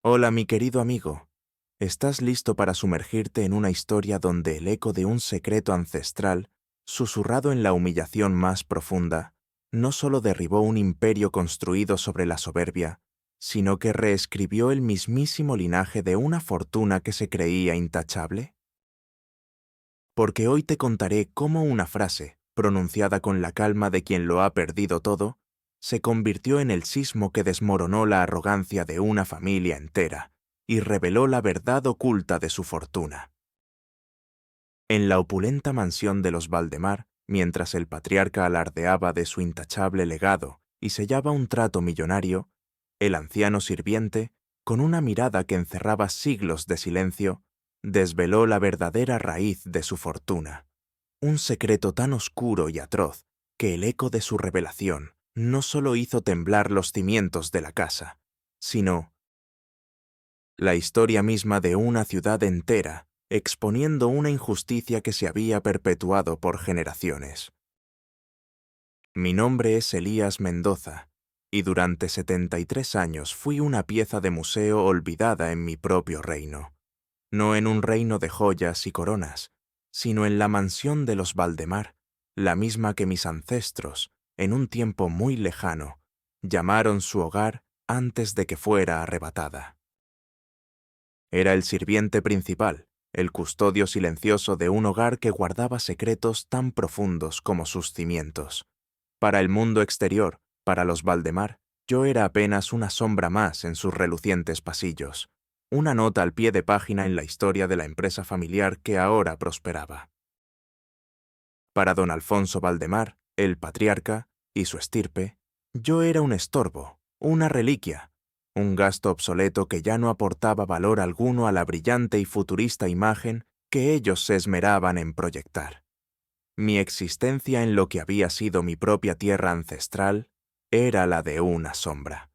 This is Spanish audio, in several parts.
Hola, mi querido amigo. ¿Estás listo para sumergirte en una historia donde el eco de un secreto ancestral, susurrado en la humillación más profunda, no solo derribó un imperio construido sobre la soberbia, sino que reescribió el mismísimo linaje de una fortuna que se creía intachable? Porque hoy te contaré cómo una frase, pronunciada con la calma de quien lo ha perdido todo, se convirtió en el sismo que desmoronó la arrogancia de una familia entera y reveló la verdad oculta de su fortuna. En la opulenta mansión de los Valdemar, mientras el patriarca alardeaba de su intachable legado y sellaba un trato millonario, el anciano sirviente, con una mirada que encerraba siglos de silencio, desveló la verdadera raíz de su fortuna. Un secreto tan oscuro y atroz que el eco de su revelación no solo hizo temblar los cimientos de la casa, sino la historia misma de una ciudad entera, exponiendo una injusticia que se había perpetuado por generaciones. Mi nombre es Elías Mendoza, y durante 73 años fui una pieza de museo olvidada en mi propio reino. No en un reino de joyas y coronas, sino en la mansión de los Valdemar, la misma que mis ancestros, en un tiempo muy lejano, llamaron su hogar antes de que fuera arrebatada. Era el sirviente principal, el custodio silencioso de un hogar que guardaba secretos tan profundos como sus cimientos. Para el mundo exterior, para los Valdemar, yo era apenas una sombra más en sus relucientes pasillos, una nota al pie de página en la historia de la empresa familiar que ahora prosperaba. Para don Alfonso Valdemar, el patriarca, y su estirpe, yo era un estorbo, una reliquia, un gasto obsoleto que ya no aportaba valor alguno a la brillante y futurista imagen que ellos se esmeraban en proyectar. Mi existencia en lo que había sido mi propia tierra ancestral era la de una sombra.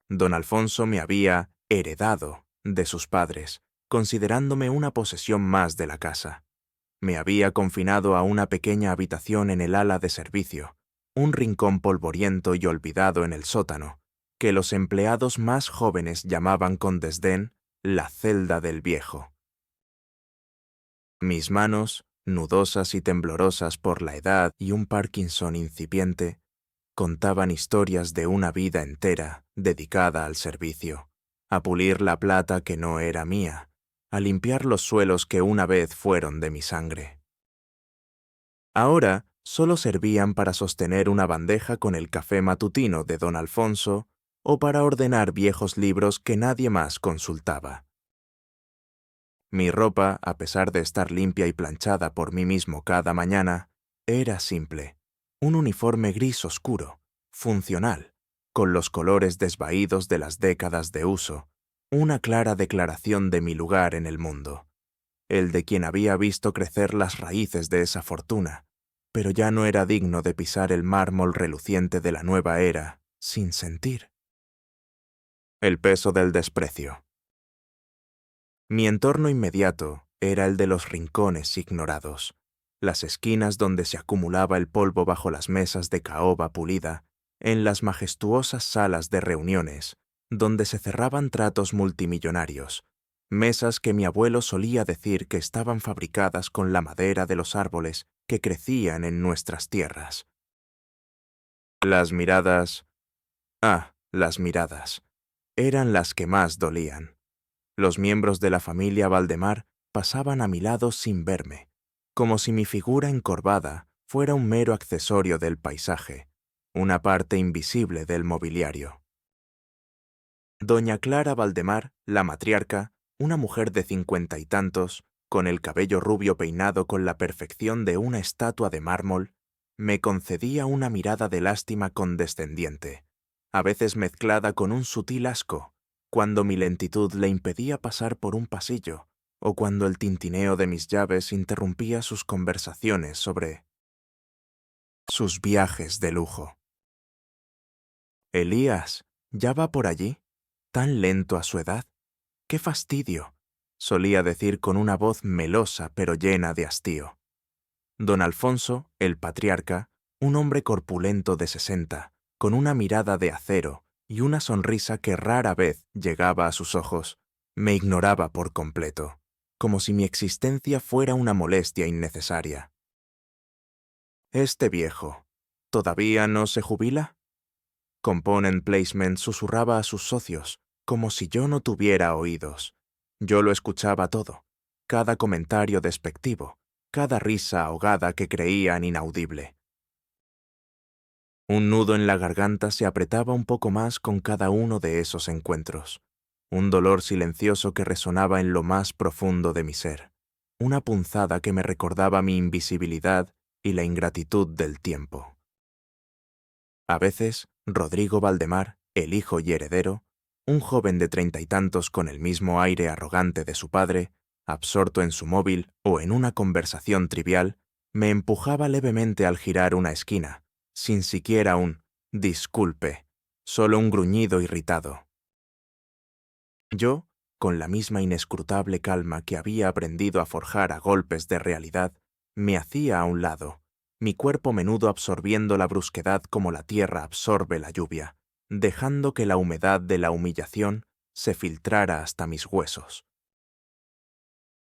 Don Alfonso me había heredado de sus padres, considerándome una posesión más de la casa. Me había confinado a una pequeña habitación en el ala de servicio, un rincón polvoriento y olvidado en el sótano, que los empleados más jóvenes llamaban con desdén la celda del viejo. Mis manos, nudosas y temblorosas por la edad y un Parkinson incipiente, contaban historias de una vida entera dedicada al servicio, a pulir la plata que no era mía, a limpiar los suelos que una vez fueron de mi sangre. Ahora solo servían para sostener una bandeja con el café matutino de don Alfonso o para ordenar viejos libros que nadie más consultaba. Mi ropa, a pesar de estar limpia y planchada por mí mismo cada mañana, era simple, un uniforme gris oscuro, funcional, con los colores desvaídos de las décadas de uso, una clara declaración de mi lugar en el mundo, el de quien había visto crecer las raíces de esa fortuna, pero ya no era digno de pisar el mármol reluciente de la nueva era sin sentir el peso del desprecio. Mi entorno inmediato era el de los rincones ignorados, las esquinas donde se acumulaba el polvo bajo las mesas de caoba pulida, en las majestuosas salas de reuniones, donde se cerraban tratos multimillonarios, mesas que mi abuelo solía decir que estaban fabricadas con la madera de los árboles que crecían en nuestras tierras. Las miradas, las miradas, eran las que más dolían. Los miembros de la familia Valdemar pasaban a mi lado sin verme, como si mi figura encorvada fuera un mero accesorio del paisaje, una parte invisible del mobiliario. Doña Clara Valdemar, la matriarca, una mujer de 50 y tantos, con el cabello rubio peinado con la perfección de una estatua de mármol, me concedía una mirada de lástima condescendiente, a veces mezclada con un sutil asco, cuando mi lentitud le impedía pasar por un pasillo o cuando el tintineo de mis llaves interrumpía sus conversaciones sobre sus viajes de lujo. «Elías, ¿ya va por allí? ¿Tan lento a su edad? ¡Qué fastidio!», solía decir con una voz melosa pero llena de hastío. Don Alfonso, el patriarca, un hombre corpulento de 60, con una mirada de acero y una sonrisa que rara vez llegaba a sus ojos me ignoraba por completo, como si mi existencia fuera una molestia innecesaria. «Este viejo, ¿todavía no se jubila?», Component Placement susurraba a sus socios, como si yo no tuviera oídos. Yo lo escuchaba todo, cada comentario despectivo, cada risa ahogada que creían inaudible. Un nudo en la garganta se apretaba un poco más con cada uno de esos encuentros. Un dolor silencioso que resonaba en lo más profundo de mi ser. Una punzada que me recordaba mi invisibilidad y la ingratitud del tiempo. A veces, Rodrigo Valdemar, el hijo y heredero, un joven de 30 y tantos con el mismo aire arrogante de su padre, absorto en su móvil o en una conversación trivial, me empujaba levemente al girar una esquina, sin siquiera un «disculpe», solo un gruñido irritado. Yo, con la misma inescrutable calma que había aprendido a forjar a golpes de realidad, me hacía a un lado, mi cuerpo menudo absorbiendo la brusquedad como la tierra absorbe la lluvia, dejando que la humedad de la humillación se filtrara hasta mis huesos.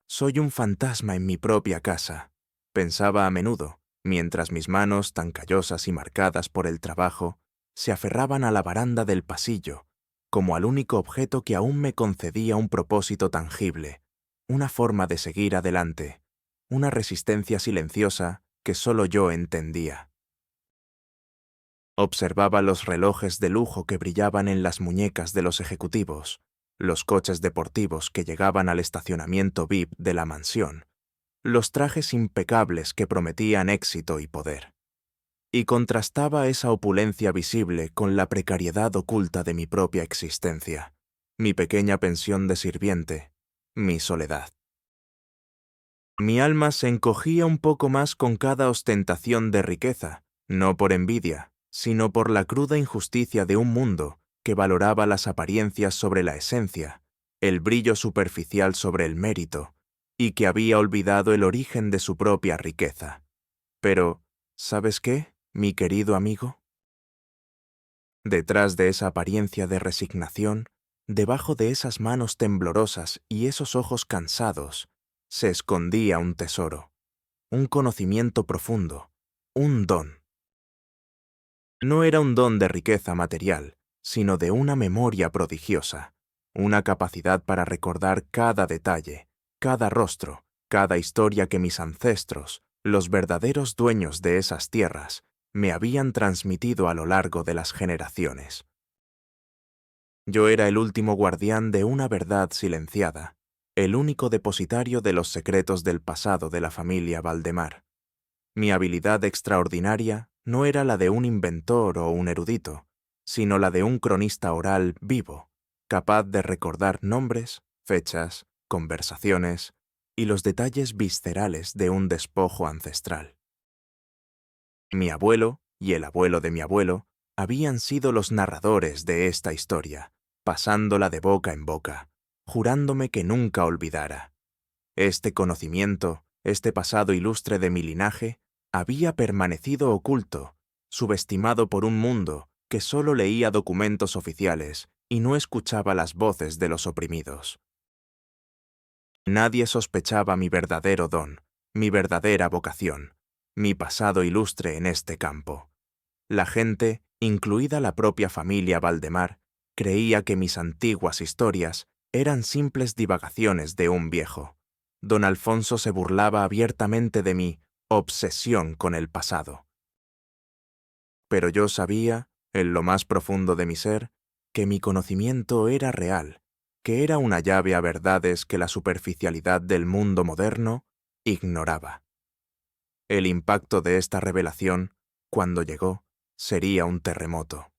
Soy un fantasma en mi propia casa, pensaba a menudo, mientras mis manos, tan callosas y marcadas por el trabajo, se aferraban a la baranda del pasillo, como al único objeto que aún me concedía un propósito tangible, una forma de seguir adelante, una resistencia silenciosa que solo yo entendía. Observaba los relojes de lujo que brillaban en las muñecas de los ejecutivos, los coches deportivos que llegaban al estacionamiento VIP de la mansión, los trajes impecables que prometían éxito y poder. Y contrastaba esa opulencia visible con la precariedad oculta de mi propia existencia, mi pequeña pensión de sirviente, mi soledad. Mi alma se encogía un poco más con cada ostentación de riqueza, no por envidia, sino por la cruda injusticia de un mundo que valoraba las apariencias sobre la esencia, el brillo superficial sobre el mérito, y que había olvidado el origen de su propia riqueza. Pero, ¿sabes qué, mi querido amigo? Detrás de esa apariencia de resignación, debajo de esas manos temblorosas y esos ojos cansados, se escondía un tesoro, un conocimiento profundo, un don. No era un don de riqueza material, sino de una memoria prodigiosa, una capacidad para recordar cada detalle, cada rostro, cada historia que mis ancestros, los verdaderos dueños de esas tierras, me habían transmitido a lo largo de las generaciones. Yo era el último guardián de una verdad silenciada, el único depositario de los secretos del pasado de la familia Valdemar. Mi habilidad extraordinaria no era la de un inventor o un erudito, sino la de un cronista oral vivo, capaz de recordar nombres, fechas, conversaciones y los detalles viscerales de un despojo ancestral. Mi abuelo y el abuelo de mi abuelo habían sido los narradores de esta historia, pasándola de boca en boca, jurándome que nunca olvidara. Este conocimiento, este pasado ilustre de mi linaje, había permanecido oculto, subestimado por un mundo que solo leía documentos oficiales y no escuchaba las voces de los oprimidos. Nadie sospechaba mi verdadero don, mi verdadera vocación, mi pasado ilustre en este campo. La gente, incluida la propia familia Valdemar, creía que mis antiguas historias eran simples divagaciones de un viejo. Don Alfonso se burlaba abiertamente de mi obsesión con el pasado. Pero yo sabía, en lo más profundo de mi ser, que mi conocimiento era real, que era una llave a verdades que la superficialidad del mundo moderno ignoraba. El impacto de esta revelación, cuando llegó, sería un terremoto.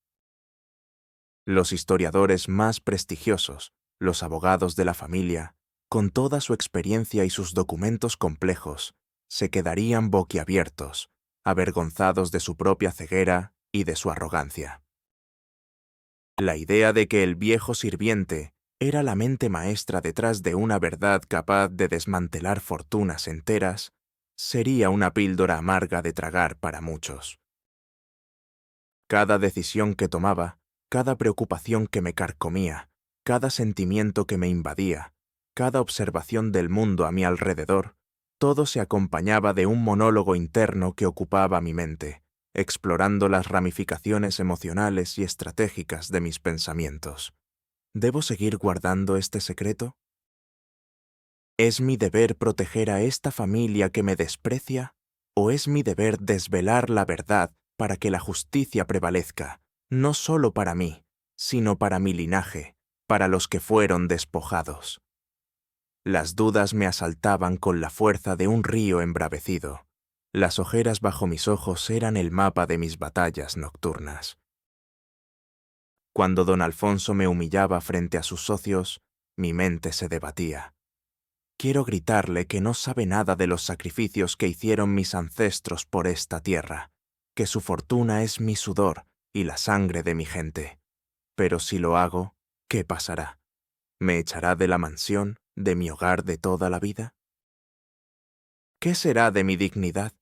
Los historiadores más prestigiosos, los abogados de la familia, con toda su experiencia y sus documentos complejos, se quedarían boquiabiertos, avergonzados de su propia ceguera y de su arrogancia. La idea de que el viejo sirviente era la mente maestra detrás de una verdad capaz de desmantelar fortunas enteras sería una píldora amarga de tragar para muchos. Cada decisión que tomaba, cada preocupación que me carcomía, cada sentimiento que me invadía, cada observación del mundo a mi alrededor, todo se acompañaba de un monólogo interno que ocupaba mi mente, explorando las ramificaciones emocionales y estratégicas de mis pensamientos. ¿Debo seguir guardando este secreto? ¿Es mi deber proteger a esta familia que me desprecia? ¿O es mi deber desvelar la verdad para que la justicia prevalezca, no solo para mí, sino para mi linaje, para los que fueron despojados? Las dudas me asaltaban con la fuerza de un río embravecido. Las ojeras bajo mis ojos eran el mapa de mis batallas nocturnas. Cuando don Alfonso me humillaba frente a sus socios, mi mente se debatía. Quiero gritarle que no sabe nada de los sacrificios que hicieron mis ancestros por esta tierra, que su fortuna es mi sudor y la sangre de mi gente. Pero si lo hago, ¿qué pasará? ¿Me echará de la mansión, de mi hogar de toda la vida? ¿Qué será de mi dignidad?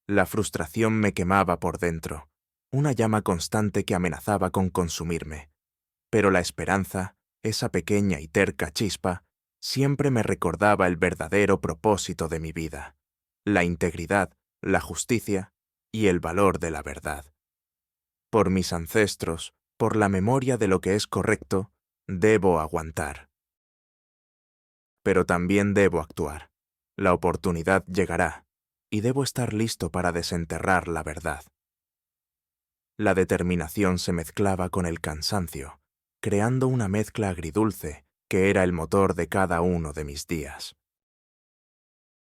La frustración me quemaba por dentro, una llama constante que amenazaba con consumirme. Pero la esperanza, esa pequeña y terca chispa, siempre me recordaba el verdadero propósito de mi vida, la integridad, la justicia y el valor de la verdad. Por mis ancestros, por la memoria de lo que es correcto, debo aguantar. Pero también debo actuar. La oportunidad llegará, y debo estar listo para desenterrar la verdad. La determinación se mezclaba con el cansancio, creando una mezcla agridulce que era el motor de cada uno de mis días.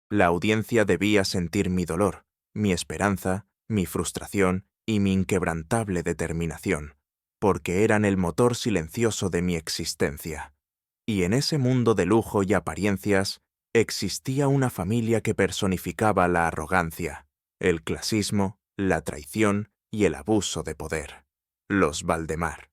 La audiencia debía sentir mi dolor, mi esperanza, mi frustración y mi inquebrantable determinación, porque eran el motor silencioso de mi existencia. Y en ese mundo de lujo y apariencias existía una familia que personificaba la arrogancia, el clasismo, la traición y el abuso de poder: los Valdemar.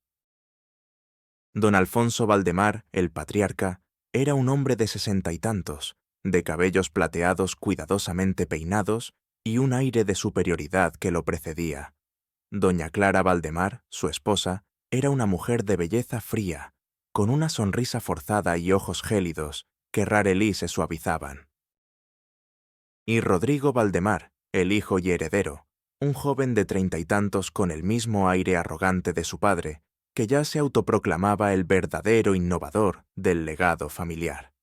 Don Alfonso Valdemar, el patriarca, era un hombre de 60 y tantos, de cabellos plateados cuidadosamente peinados y un aire de superioridad que lo precedía. Doña Clara Valdemar, su esposa, era una mujer de belleza fría, con una sonrisa forzada y ojos gélidos que rarelí se suavizaban. Y Rodrigo Valdemar, el hijo y heredero, un joven de 30 y tantos con el mismo aire arrogante de su padre, que ya se autoproclamaba el verdadero innovador del legado familiar.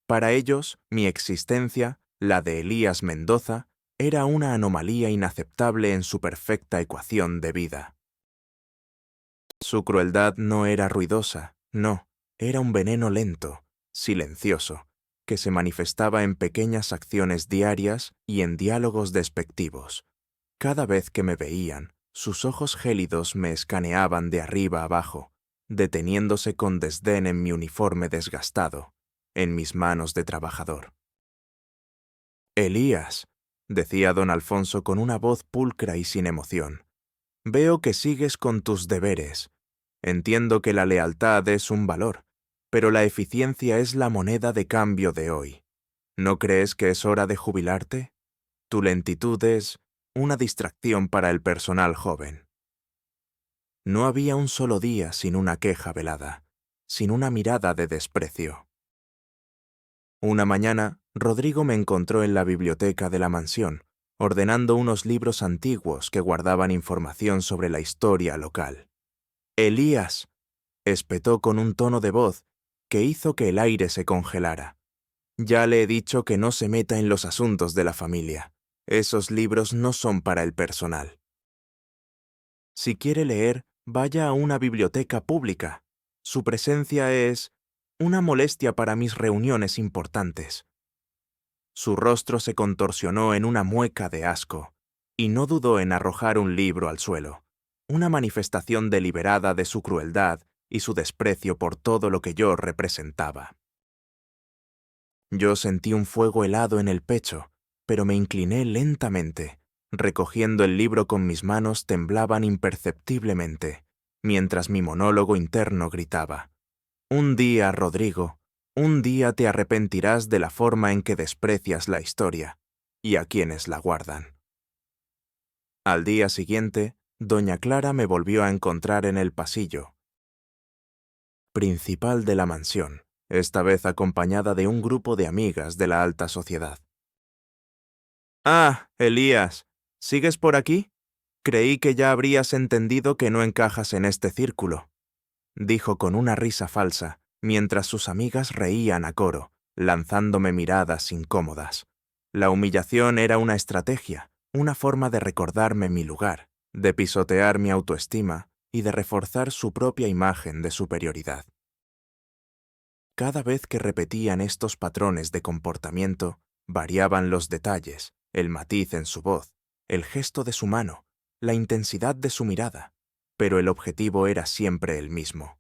Para ellos, mi existencia, la de Elías Mendoza, era una anomalía inaceptable en su perfecta ecuación de vida. Su crueldad no era ruidosa, no, era un veneno lento, silencioso, que se manifestaba en pequeñas acciones diarias y en diálogos despectivos. Cada vez que me veían, sus ojos gélidos me escaneaban de arriba abajo, deteniéndose con desdén en mi uniforme desgastado, en mis manos de trabajador. «Elías», decía don Alfonso con una voz pulcra y sin emoción, «veo que sigues con tus deberes. Entiendo que la lealtad es un valor, pero la eficiencia es la moneda de cambio de hoy. ¿No crees que es hora de jubilarte? Tu lentitud es una distracción para el personal joven». No había un solo día sin una queja velada, sin una mirada de desprecio. Una mañana, Rodrigo me encontró en la biblioteca de la mansión, ordenando unos libros antiguos que guardaban información sobre la historia local. «Elías», espetó con un tono de voz que hizo que el aire se congelara. «Ya le he dicho que no se meta en los asuntos de la familia. Esos libros no son para el personal. Si quiere leer, vaya a una biblioteca pública. Su presencia es una molestia para mis reuniones importantes». Su rostro se contorsionó en una mueca de asco, y no dudó en arrojar un libro al suelo, una manifestación deliberada de su crueldad y su desprecio por todo lo que yo representaba. Yo sentí un fuego helado en el pecho, pero me incliné lentamente. Recogiendo el libro con mis manos temblaban imperceptiblemente, mientras mi monólogo interno gritaba: «Un día, Rodrigo, un día te arrepentirás de la forma en que desprecias la historia y a quienes la guardan». Al día siguiente, doña Clara me volvió a encontrar en el pasillo principal de la mansión, esta vez acompañada de un grupo de amigas de la alta sociedad. «Ah, Elías, ¿sigues por aquí? Creí que ya habrías entendido que no encajas en este círculo», dijo con una risa falsa, mientras sus amigas reían a coro, lanzándome miradas incómodas. La humillación era una estrategia, una forma de recordarme mi lugar, de pisotear mi autoestima y de reforzar su propia imagen de superioridad. Cada vez que repetían estos patrones de comportamiento, variaban los detalles, el matiz en su voz, el gesto de su mano, la intensidad de su mirada, pero el objetivo era siempre el mismo: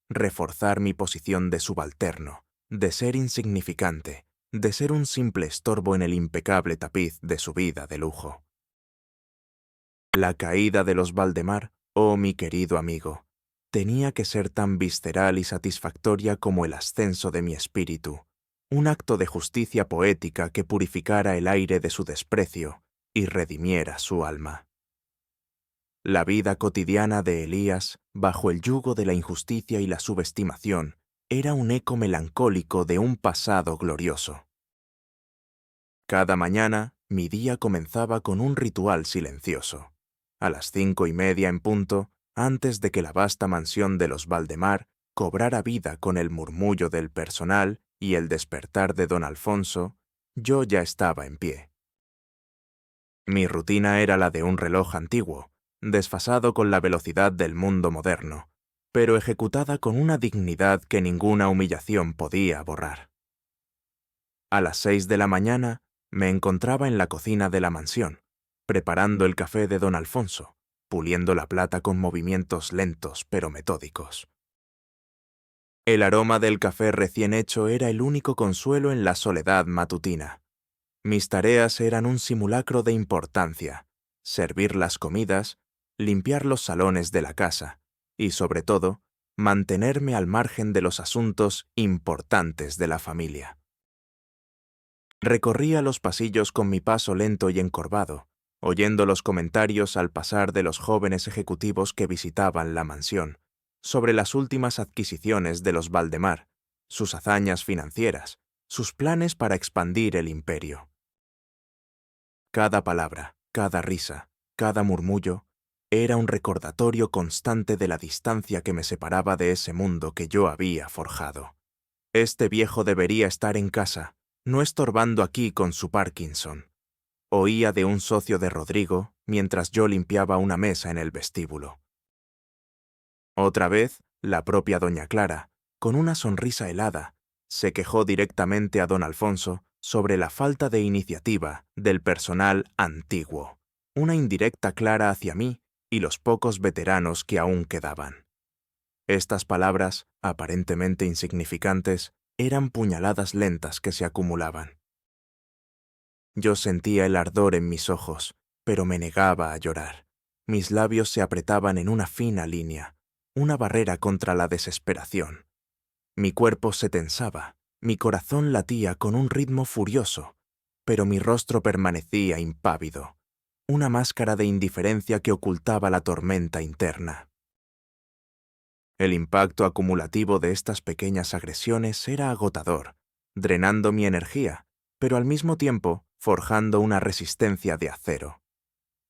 reforzar mi posición de subalterno, de ser insignificante, de ser un simple estorbo en el impecable tapiz de su vida de lujo. La caída de los Valdemar, oh mi querido amigo, tenía que ser tan visceral y satisfactoria como el ascenso de mi espíritu, un acto de justicia poética que purificara el aire de su desprecio y redimiera su alma. La vida cotidiana de Elías, bajo el yugo de la injusticia y la subestimación, era un eco melancólico de un pasado glorioso. Cada mañana, mi día comenzaba con un ritual silencioso. A las 5:30 en punto, antes de que la vasta mansión de los Valdemar cobrara vida con el murmullo del personal y el despertar de don Alfonso, yo ya estaba en pie. Mi rutina era la de un reloj antiguo, desfasado con la velocidad del mundo moderno, pero ejecutada con una dignidad que ninguna humillación podía borrar. A las 6 de la mañana me encontraba en la cocina de la mansión, preparando el café de don Alfonso, puliendo la plata con movimientos lentos pero metódicos. El aroma del café recién hecho era el único consuelo en la soledad matutina. Mis tareas eran un simulacro de importancia: servir las comidas, limpiar los salones de la casa y, sobre todo, mantenerme al margen de los asuntos importantes de la familia. Recorría los pasillos con mi paso lento y encorvado, oyendo los comentarios al pasar de los jóvenes ejecutivos que visitaban la mansión, sobre las últimas adquisiciones de los Valdemar, sus hazañas financieras, sus planes para expandir el imperio. Cada palabra, cada risa, cada murmullo, era un recordatorio constante de la distancia que me separaba de ese mundo que yo había forjado. Este viejo debería estar en casa, no estorbando aquí con su Parkinson. Oía de un socio de Rodrigo mientras yo limpiaba una mesa en el vestíbulo. Otra vez, la propia doña Clara, con una sonrisa helada, se quejó directamente a don Alfonso sobre la falta de iniciativa del personal antiguo, una indirecta clara hacia mí y los pocos veteranos que aún quedaban. Estas palabras, aparentemente insignificantes, eran puñaladas lentas que se acumulaban. Yo sentía el ardor en mis ojos, pero me negaba a llorar. Mis labios se apretaban en una fina línea, una barrera contra la desesperación. Mi cuerpo se tensaba, mi corazón latía con un ritmo furioso, pero mi rostro permanecía impávido, una máscara de indiferencia que ocultaba la tormenta interna. El impacto acumulativo de estas pequeñas agresiones era agotador, drenando mi energía, pero al mismo tiempo forjando una resistencia de acero.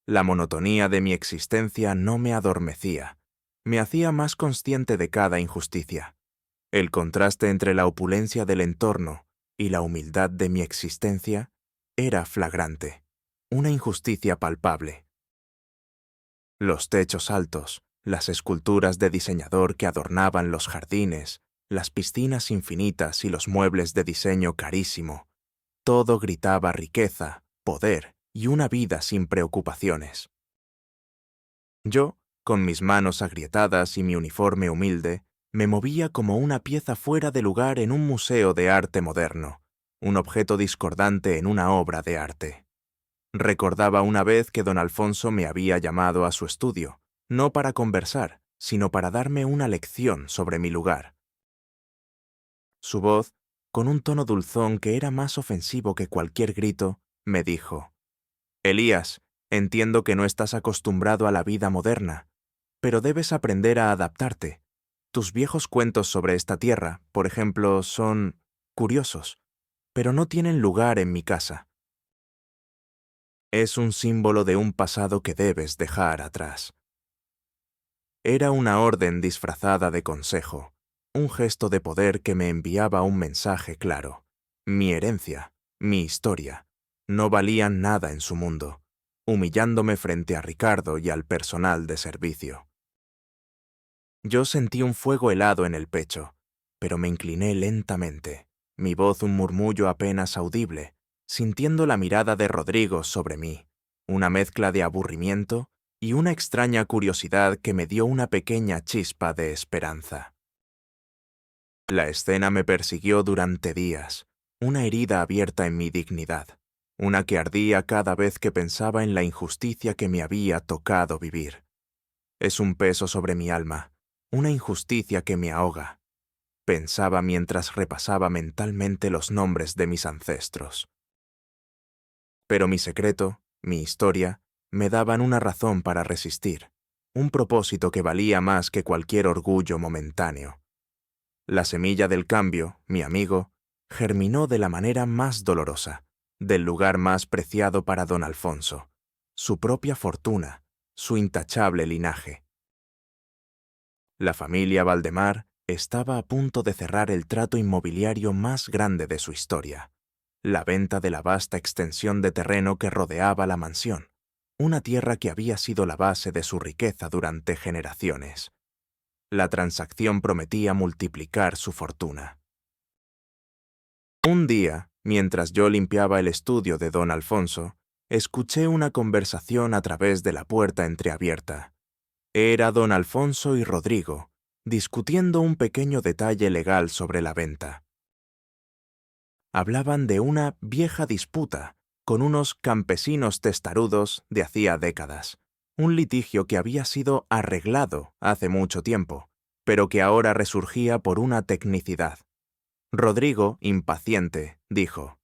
La monotonía de mi existencia no me adormecía, me hacía más consciente de cada injusticia. El contraste entre la opulencia del entorno y la humildad de mi existencia era flagrante, una injusticia palpable. Los techos altos, las esculturas de diseñador que adornaban los jardines, las piscinas infinitas y los muebles de diseño carísimo, todo gritaba riqueza, poder y una vida sin preocupaciones. Yo, con mis manos agrietadas y mi uniforme humilde, me movía como una pieza fuera de lugar en un museo de arte moderno, un objeto discordante en una obra de arte. Recordaba una vez que don Alfonso me había llamado a su estudio, no para conversar, sino para darme una lección sobre mi lugar. Su voz, con un tono dulzón que era más ofensivo que cualquier grito, me dijo: «Elías, Entiendo que no estás acostumbrado a la vida moderna, pero debes aprender a adaptarte. Tus viejos cuentos sobre esta tierra, por ejemplo, son curiosos, pero no tienen lugar en mi casa. Es un símbolo de un pasado que debes dejar atrás. Era una orden disfrazada de consejo, un gesto de poder que me enviaba un mensaje claro. Mi herencia, mi historia, no valían nada en su mundo, humillándome frente a Ricardo y al personal de servicio. Yo sentí un fuego helado en el pecho, pero me incliné lentamente, mi voz un murmullo apenas audible, sintiendo la mirada de Rodrigo sobre mí, una mezcla de aburrimiento y una extraña curiosidad que me dio una pequeña chispa de esperanza. La escena me persiguió durante días, una herida abierta en mi dignidad, una que ardía cada vez que pensaba en la injusticia que me había tocado vivir. Es un peso sobre mi alma, una injusticia que me ahoga, pensaba mientras repasaba mentalmente los nombres de mis ancestros. Pero mi secreto, mi historia, me daban una razón para resistir, un propósito que valía más que cualquier orgullo momentáneo. La semilla del cambio, mi amigo, germinó de la manera más dolorosa, del lugar más preciado para don Alfonso, su propia fortuna, su intachable linaje. La familia Valdemar estaba a punto de cerrar el trato inmobiliario más grande de su historia, la venta de la vasta extensión de terreno que rodeaba la mansión, una tierra que había sido la base de su riqueza durante generaciones. La transacción prometía multiplicar su fortuna. Un día, mientras yo limpiaba el estudio de don Alfonso, escuché una conversación a través de la puerta entreabierta. Era don Alfonso y Rodrigo, discutiendo un pequeño detalle legal sobre la venta. Hablaban de una vieja disputa con unos campesinos testarudos de hacía décadas, un litigio que había sido arreglado hace mucho tiempo, pero que ahora resurgía por una tecnicidad. Rodrigo, impaciente, dijo: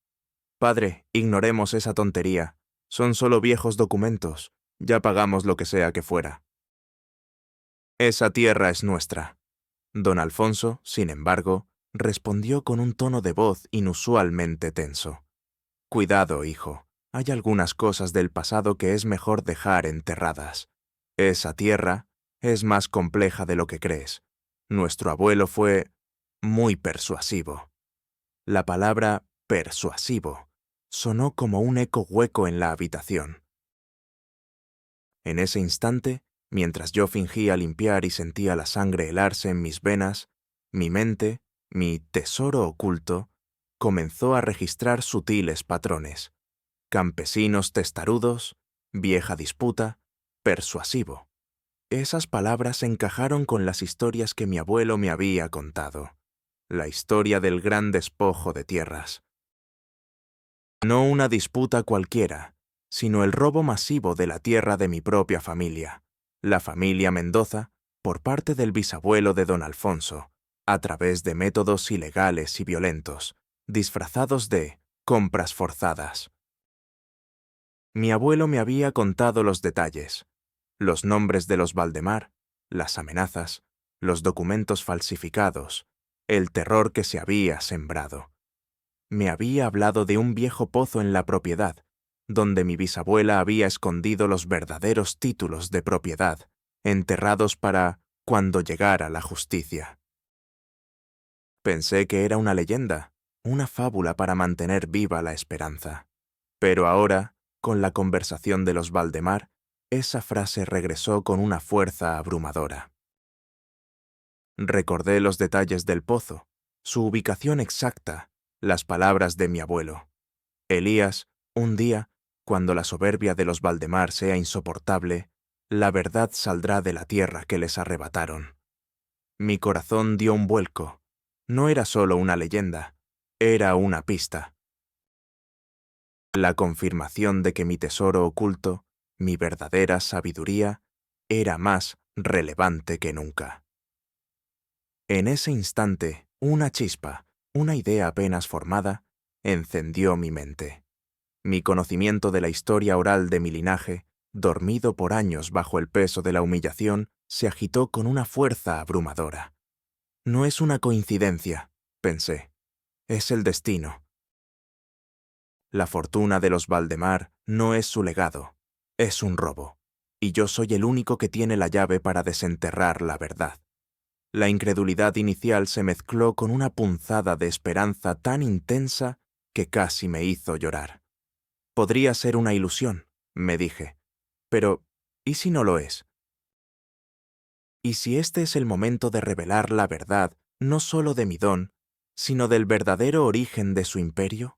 «Padre, ignoremos esa tontería. Son solo viejos documentos. Ya pagamos lo que sea que fuera». «Esa tierra es nuestra». Don Alfonso, sin embargo, respondió con un tono de voz inusualmente tenso. «Cuidado, hijo. Hay algunas cosas del pasado que es mejor dejar enterradas. Esa tierra es más compleja de lo que crees. Nuestro abuelo fue muy persuasivo». La palabra persuasivo sonó como un eco hueco en la habitación. En ese instante, mientras yo fingía limpiar y sentía la sangre helarse en mis venas, mi mente, mi tesoro oculto, comenzó a registrar sutiles patrones. Campesinos testarudos, vieja disputa, persuasivo. Esas palabras encajaron con las historias que mi abuelo me había contado. La historia del gran despojo de tierras. No una disputa cualquiera, sino el robo masivo de la tierra de mi propia familia, la familia Mendoza, por parte del bisabuelo de don Alfonso, a través de métodos ilegales y violentos, disfrazados de compras forzadas. Mi abuelo me había contado los detalles, los nombres de los Valdemar, las amenazas, los documentos falsificados, el terror que se había sembrado. Me había hablado de un viejo pozo en la propiedad, donde mi bisabuela había escondido los verdaderos títulos de propiedad, enterrados para cuando llegara la justicia. Pensé que era una leyenda, una fábula para mantener viva la esperanza. Pero ahora, con la conversación de los Valdemar, esa frase regresó con una fuerza abrumadora. Recordé los detalles del pozo, su ubicación exacta, las palabras de mi abuelo. Elías, un día, cuando la soberbia de los Valdemar sea insoportable, la verdad saldrá de la tierra que les arrebataron. Mi corazón dio un vuelco. No era solo una leyenda, era una pista. La confirmación de que mi tesoro oculto, mi verdadera sabiduría, era más relevante que nunca. En ese instante, una chispa, una idea apenas formada, encendió mi mente. Mi conocimiento de la historia oral de mi linaje, dormido por años bajo el peso de la humillación, se agitó con una fuerza abrumadora. No es una coincidencia, pensé. Es el destino. La fortuna de los Valdemar no es su legado, es un robo, y yo soy el único que tiene la llave para desenterrar la verdad. La incredulidad inicial se mezcló con una punzada de esperanza tan intensa que casi me hizo llorar. Podría ser una ilusión, me dije, pero ¿y si no lo es? ¿Y si este es el momento de revelar la verdad, no solo de mi don, sino del verdadero origen de su imperio?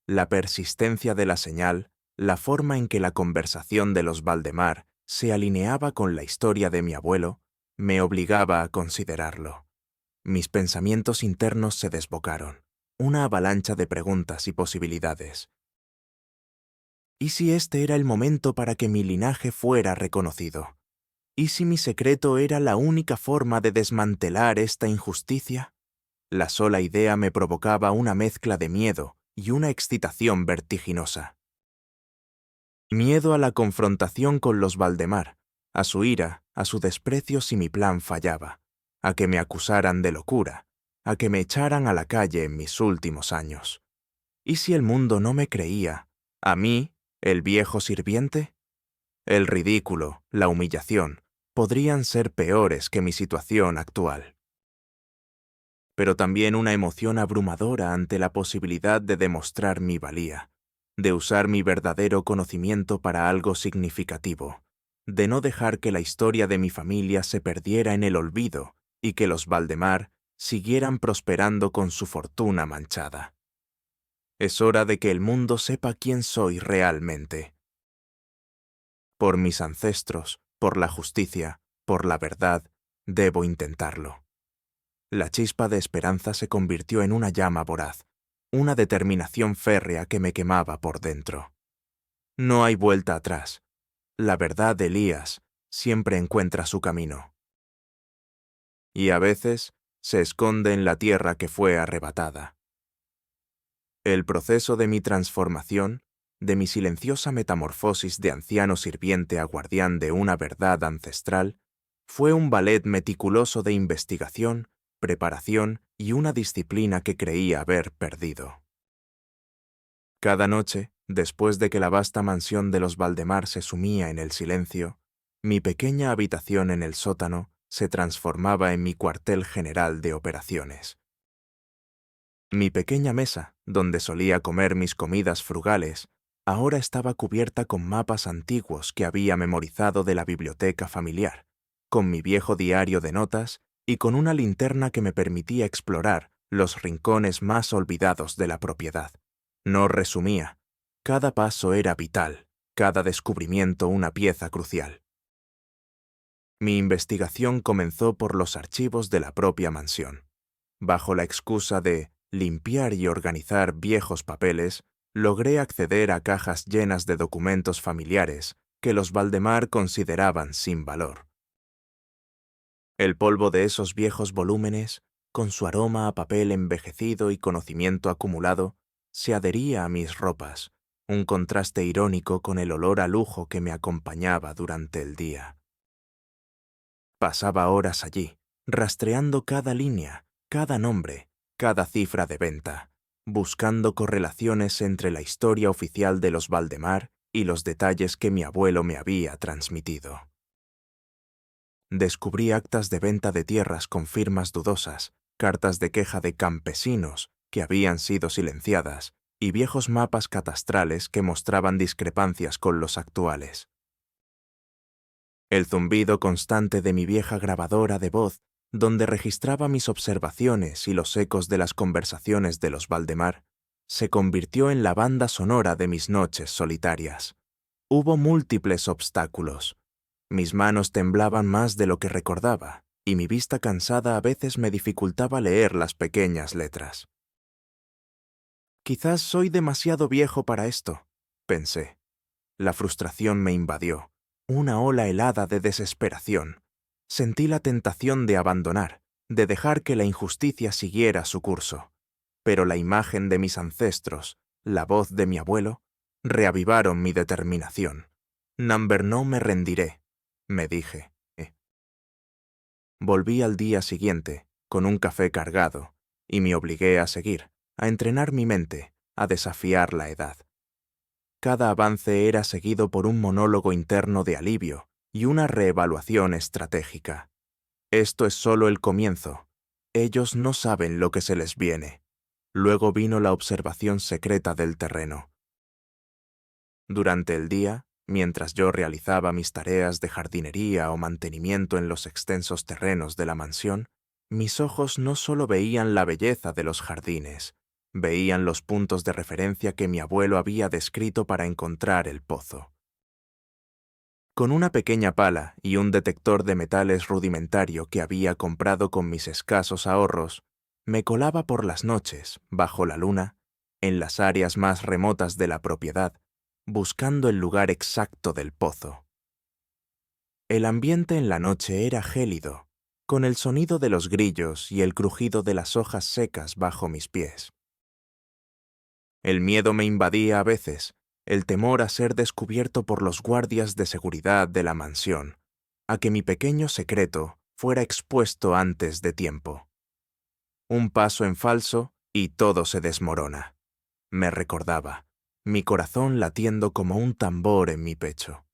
La persistencia de la señal, la forma en que la conversación de los Valdemar se alineaba con la historia de mi abuelo, me obligaba a considerarlo. Mis pensamientos internos se desbocaron, una avalancha de preguntas y posibilidades. ¿Y si este era el momento para que mi linaje fuera reconocido? ¿Y si mi secreto era la única forma de desmantelar esta injusticia? La sola idea me provocaba una mezcla de miedo y una excitación vertiginosa. Miedo a la confrontación con los Valdemar, a su ira, a su desprecio si mi plan fallaba, a que me acusaran de locura, a que me echaran a la calle en mis últimos años. ¿Y si el mundo no me creía, a mí, el viejo sirviente? El ridículo, la humillación, podrían ser peores que mi situación actual. Pero también una emoción abrumadora ante la posibilidad de demostrar mi valía, de usar mi verdadero conocimiento para algo significativo, de no dejar que la historia de mi familia se perdiera en el olvido y que los Valdemar siguieran prosperando con su fortuna manchada. Es hora de que el mundo sepa quién soy realmente. Por mis ancestros, por la justicia, por la verdad, debo intentarlo. La chispa de esperanza se convirtió en una llama voraz, una determinación férrea que me quemaba por dentro. No hay vuelta atrás. La verdad de Elías siempre encuentra su camino. Y a veces se esconde en la tierra que fue arrebatada. El proceso de mi transformación, de mi silenciosa metamorfosis de anciano sirviente a guardián de una verdad ancestral, fue un ballet meticuloso de investigación, preparación y una disciplina que creía haber perdido. Cada noche, después de que la vasta mansión de los Valdemar se sumía en el silencio, mi pequeña habitación en el sótano se transformaba en mi cuartel general de operaciones. Mi pequeña mesa, donde solía comer mis comidas frugales, ahora estaba cubierta con mapas antiguos que había memorizado de la biblioteca familiar, con mi viejo diario de notas y con una linterna que me permitía explorar los rincones más olvidados de la propiedad. No resumía. Cada paso era vital, cada descubrimiento una pieza crucial. Mi investigación comenzó por los archivos de la propia mansión. Bajo la excusa de limpiar y organizar viejos papeles, logré acceder a cajas llenas de documentos familiares que los Valdemar consideraban sin valor. El polvo de esos viejos volúmenes, con su aroma a papel envejecido y conocimiento acumulado, se adhería a mis ropas, un contraste irónico con el olor a lujo que me acompañaba durante el día. Pasaba horas allí, rastreando cada línea, cada nombre, cada cifra de venta, buscando correlaciones entre la historia oficial de los Valdemar y los detalles que mi abuelo me había transmitido. Descubrí actas de venta de tierras con firmas dudosas, cartas de queja de campesinos que habían sido silenciadas y viejos mapas catastrales que mostraban discrepancias con los actuales. El zumbido constante de mi vieja grabadora de voz, donde registraba mis observaciones y los ecos de las conversaciones de los Valdemar, se convirtió en la banda sonora de mis noches solitarias. Hubo múltiples obstáculos. Mis manos temblaban más de lo que recordaba, y mi vista cansada a veces me dificultaba leer las pequeñas letras. Quizás soy demasiado viejo para esto, pensé. La frustración me invadió, una ola helada de desesperación. Sentí la tentación de abandonar, de dejar que la injusticia siguiera su curso. Pero la imagen de mis ancestros, la voz de mi abuelo, reavivaron mi determinación. No me rendiré, me dije. Volví al día siguiente, con un café cargado, y me obligué a seguir, a entrenar mi mente, a desafiar la edad. Cada avance era seguido por un monólogo interno de alivio y una reevaluación estratégica. Esto es solo el comienzo. Ellos no saben lo que se les viene. Luego vino la observación secreta del terreno. Durante el día, mientras yo realizaba mis tareas de jardinería o mantenimiento en los extensos terrenos de la mansión, mis ojos no solo veían la belleza de los jardines, veían los puntos de referencia que mi abuelo había descrito para encontrar el pozo. Con una pequeña pala y un detector de metales rudimentario que había comprado con mis escasos ahorros, me colaba por las noches, bajo la luna, en las áreas más remotas de la propiedad, buscando el lugar exacto del pozo. El ambiente en la noche era gélido, con el sonido de los grillos y el crujido de las hojas secas bajo mis pies. El miedo me invadía a veces, el temor a ser descubierto por los guardias de seguridad de la mansión, a que mi pequeño secreto fuera expuesto antes de tiempo. Un paso en falso y todo se desmorona, me recordaba, mi corazón latiendo como un tambor en mi pecho.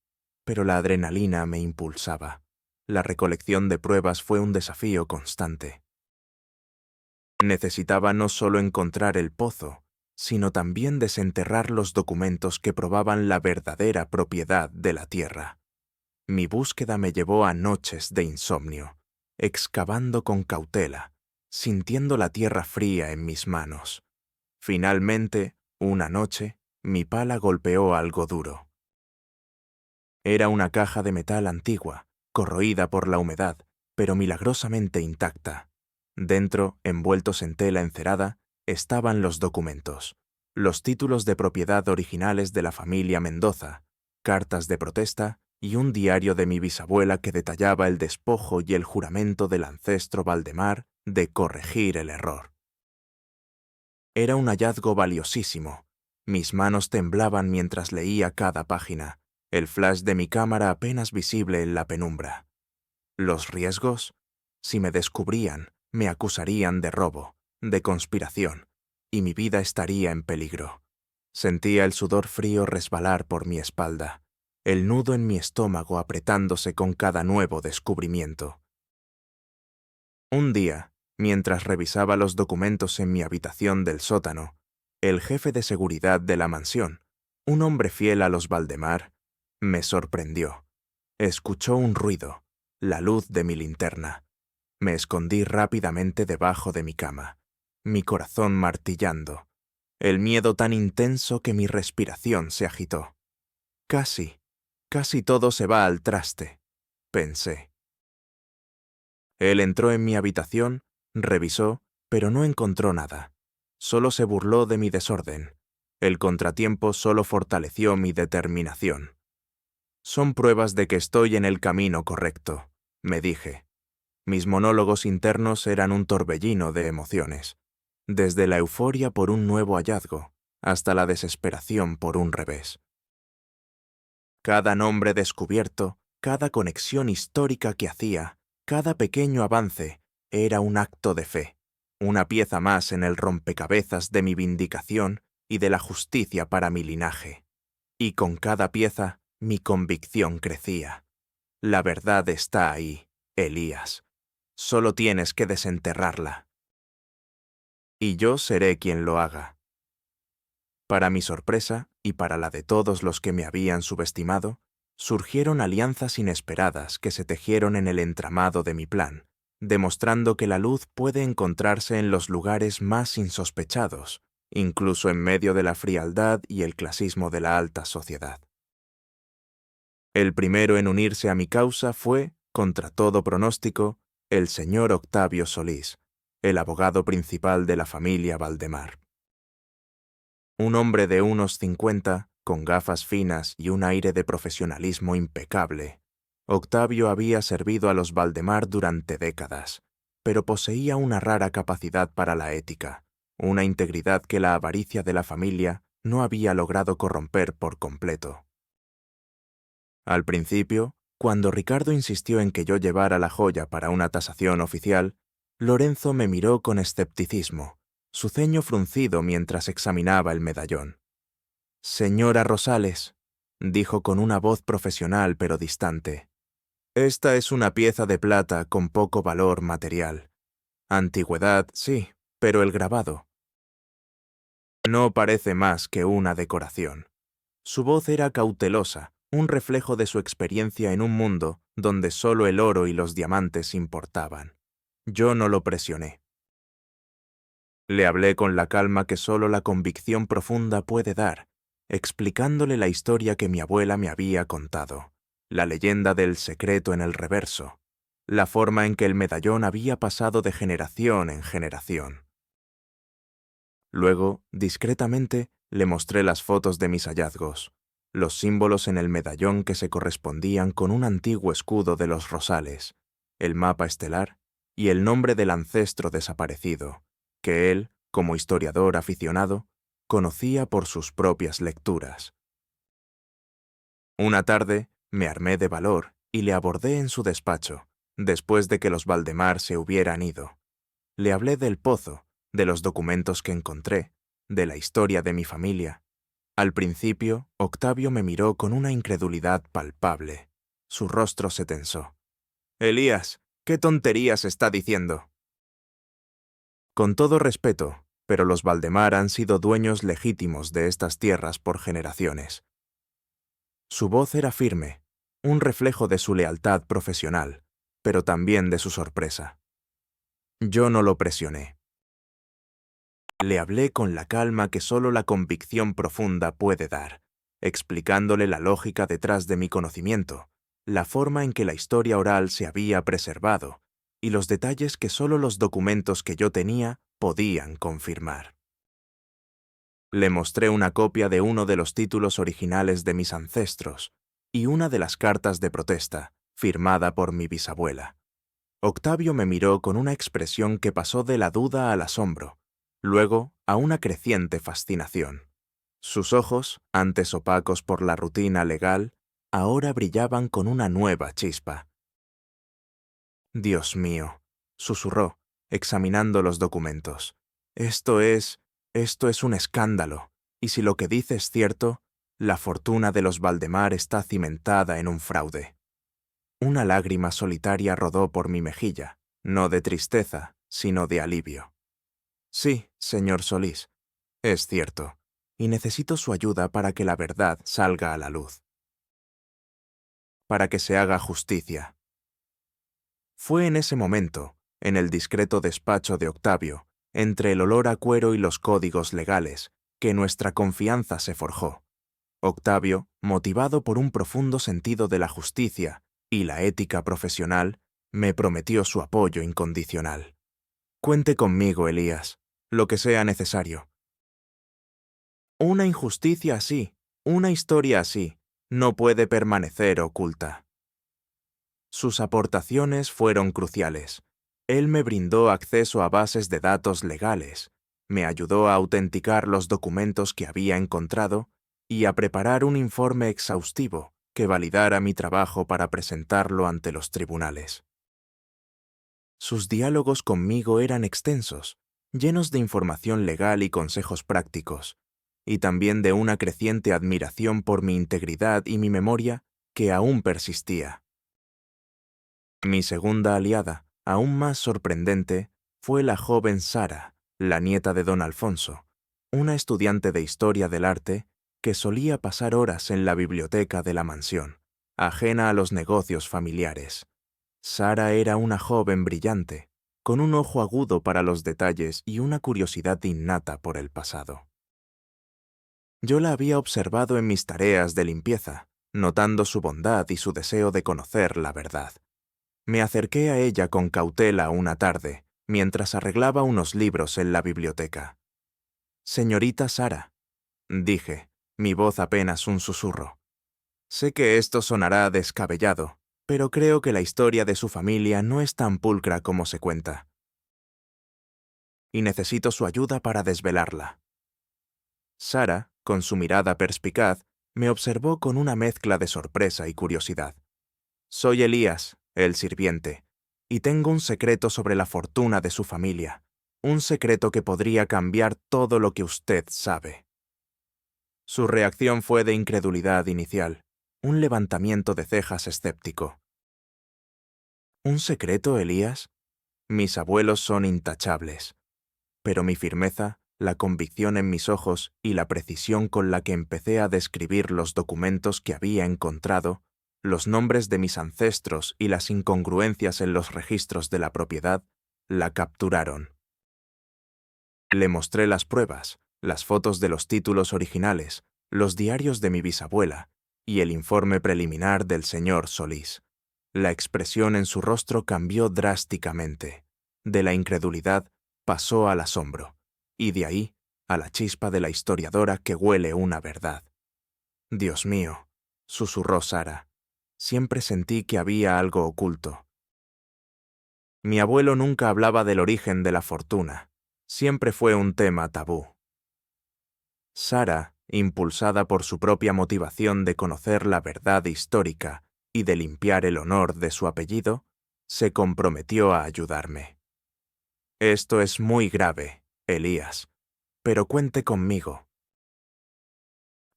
Pero la adrenalina me impulsaba. La recolección de pruebas fue un desafío constante. Necesitaba no solo encontrar el pozo, sino también desenterrar los documentos que probaban la verdadera propiedad de la tierra. Mi búsqueda me llevó a noches de insomnio, excavando con cautela, sintiendo la tierra fría en mis manos. Finalmente, una noche, mi pala golpeó algo duro. Era una caja de metal antigua, corroída por la humedad, pero milagrosamente intacta. Dentro, envueltos en tela encerada, estaban los documentos, los títulos de propiedad originales de la familia Mendoza, cartas de protesta y un diario de mi bisabuela que detallaba el despojo y el juramento del ancestro Valdemar de corregir el error. Era un hallazgo valiosísimo. Mis manos temblaban mientras leía cada página, el flash de mi cámara apenas visible en la penumbra. ¿Los riesgos? Si me descubrían, me acusarían de robo, de conspiración, y mi vida estaría en peligro. Sentía el sudor frío resbalar por mi espalda, el nudo en mi estómago apretándose con cada nuevo descubrimiento. Un día, mientras revisaba los documentos en mi habitación del sótano, el jefe de seguridad de la mansión, un hombre fiel a los Valdemar, me sorprendió. Escuchó un ruido, la luz de mi linterna. Me escondí rápidamente debajo de mi cama, mi corazón martillando, el miedo tan intenso que mi respiración se agitó. Casi todo se va al traste, pensé. Él entró en mi habitación, revisó, pero no encontró nada. Solo se burló de mi desorden. El contratiempo solo fortaleció mi determinación. Son pruebas de que estoy en el camino correcto, me dije. Mis monólogos internos eran un torbellino de emociones, desde la euforia por un nuevo hallazgo hasta la desesperación por un revés. Cada nombre descubierto, cada conexión histórica que hacía, cada pequeño avance, era un acto de fe, una pieza más en el rompecabezas de mi vindicación y de la justicia para mi linaje. Y con cada pieza, mi convicción crecía. La verdad está ahí, Elías. Solo tienes que desenterrarla. Y yo seré quien lo haga. Para mi sorpresa, y para la de todos los que me habían subestimado, surgieron alianzas inesperadas que se tejieron en el entramado de mi plan, demostrando que la luz puede encontrarse en los lugares más insospechados, incluso en medio de la frialdad y el clasismo de la alta sociedad. El primero en unirse a mi causa fue, contra todo pronóstico, el señor Octavio Solís, el abogado principal de la familia Valdemar. Un hombre de unos 50, con gafas finas y un aire de profesionalismo impecable. Octavio había servido a los Valdemar durante décadas, pero poseía una rara capacidad para la ética, una integridad que la avaricia de la familia no había logrado corromper por completo. Al principio, cuando Ricardo insistió en que yo llevara la joya para una tasación oficial, Lorenzo me miró con escepticismo, su ceño fruncido mientras examinaba el medallón. «Señora Rosales», dijo con una voz profesional pero distante, «esta es una pieza de plata con poco valor material. Antigüedad, sí, pero el grabado no parece más que una decoración». Su voz era cautelosa, un reflejo de su experiencia en un mundo donde solo el oro y los diamantes importaban. Yo no lo presioné. Le hablé con la calma que solo la convicción profunda puede dar, explicándole la historia que mi abuela me había contado, la leyenda del secreto en el reverso, la forma en que el medallón había pasado de generación en generación. Luego, discretamente, le mostré las fotos de mis hallazgos, los símbolos en el medallón que se correspondían con un antiguo escudo de los Rosales, el mapa estelar y el nombre del ancestro desaparecido, que él, como historiador aficionado, conocía por sus propias lecturas. Una tarde, me armé de valor y le abordé en su despacho, después de que los Valdemar se hubieran ido. Le hablé del pozo, de los documentos que encontré, de la historia de mi familia. Al principio, Octavio me miró con una incredulidad palpable. Su rostro se tensó. «Elías, ¿qué tonterías está diciendo?» «Con todo respeto, pero los Valdemar han sido dueños legítimos de estas tierras por generaciones». Su voz era firme, un reflejo de su lealtad profesional, pero también de su sorpresa. Yo no lo presioné. Le hablé con la calma que solo la convicción profunda puede dar, explicándole la lógica detrás de mi conocimiento, la forma en que la historia oral se había preservado y los detalles que solo los documentos que yo tenía podían confirmar. Le mostré una copia de uno de los títulos originales de mis ancestros y una de las cartas de protesta, firmada por mi bisabuela. Octavio me miró con una expresión que pasó de la duda al asombro, luego a una creciente fascinación. Sus ojos, antes opacos por la rutina legal, ahora brillaban con una nueva chispa. «Dios mío», susurró, examinando los documentos. Esto es un escándalo, y si lo que dice es cierto, la fortuna de los Valdemar está cimentada en un fraude». Una lágrima solitaria rodó por mi mejilla, no de tristeza, sino de alivio. «Sí, señor Solís, es cierto, y necesito su ayuda para que la verdad salga a la luz. Para que se haga justicia». Fue en ese momento, en el discreto despacho de Octavio, entre el olor a cuero y los códigos legales, que nuestra confianza se forjó. Octavio, motivado por un profundo sentido de la justicia y la ética profesional, me prometió su apoyo incondicional. «Cuente conmigo, Elías, lo que sea necesario». Una injusticia así, una historia así, no puede permanecer oculta. Sus aportaciones fueron cruciales. Él me brindó acceso a bases de datos legales, me ayudó a autenticar los documentos que había encontrado y a preparar un informe exhaustivo que validara mi trabajo para presentarlo ante los tribunales. Sus diálogos conmigo eran extensos, llenos de información legal y consejos prácticos, y también de una creciente admiración por mi integridad y mi memoria que aún persistía. Mi segunda aliada, aún más sorprendente, fue la joven Sara, la nieta de don Alfonso, una estudiante de historia del arte que solía pasar horas en la biblioteca de la mansión, ajena a los negocios familiares. Sara era una joven brillante, con un ojo agudo para los detalles y una curiosidad innata por el pasado. Yo la había observado en mis tareas de limpieza, notando su bondad y su deseo de conocer la verdad. Me acerqué a ella con cautela una tarde, mientras arreglaba unos libros en la biblioteca. «Señorita Sara», dije, mi voz apenas un susurro. «Sé que esto sonará descabellado, pero creo que la historia de su familia no es tan pulcra como se cuenta. Y necesito su ayuda para desvelarla». Sara, con su mirada perspicaz, Me observó con una mezcla de sorpresa y curiosidad. Soy Elías, el sirviente, y tengo un secreto sobre la fortuna de su familia, un secreto que podría cambiar todo lo que usted sabe. Su reacción fue de incredulidad inicial, un levantamiento de cejas escéptico. ¿Un secreto, Elías? Mis abuelos son intachables, pero mi firmeza, la convicción en mis ojos y la precisión con la que empecé a describir los documentos que había encontrado, los nombres de mis ancestros y las incongruencias en los registros de la propiedad, la capturaron. Le mostré las pruebas, las fotos de los títulos originales, los diarios de mi bisabuela y el informe preliminar del señor Solís. La expresión en su rostro cambió drásticamente. De la incredulidad pasó al asombro, y de ahí a la chispa de la historiadora que huele una verdad. Dios mío, susurró Sara. Siempre sentí que había algo oculto. Mi abuelo nunca hablaba del origen de la fortuna. Siempre fue un tema tabú. Sara, impulsada por su propia motivación de conocer la verdad histórica y de limpiar el honor de su apellido, se comprometió a ayudarme. Esto es muy grave, Elías, pero cuente conmigo.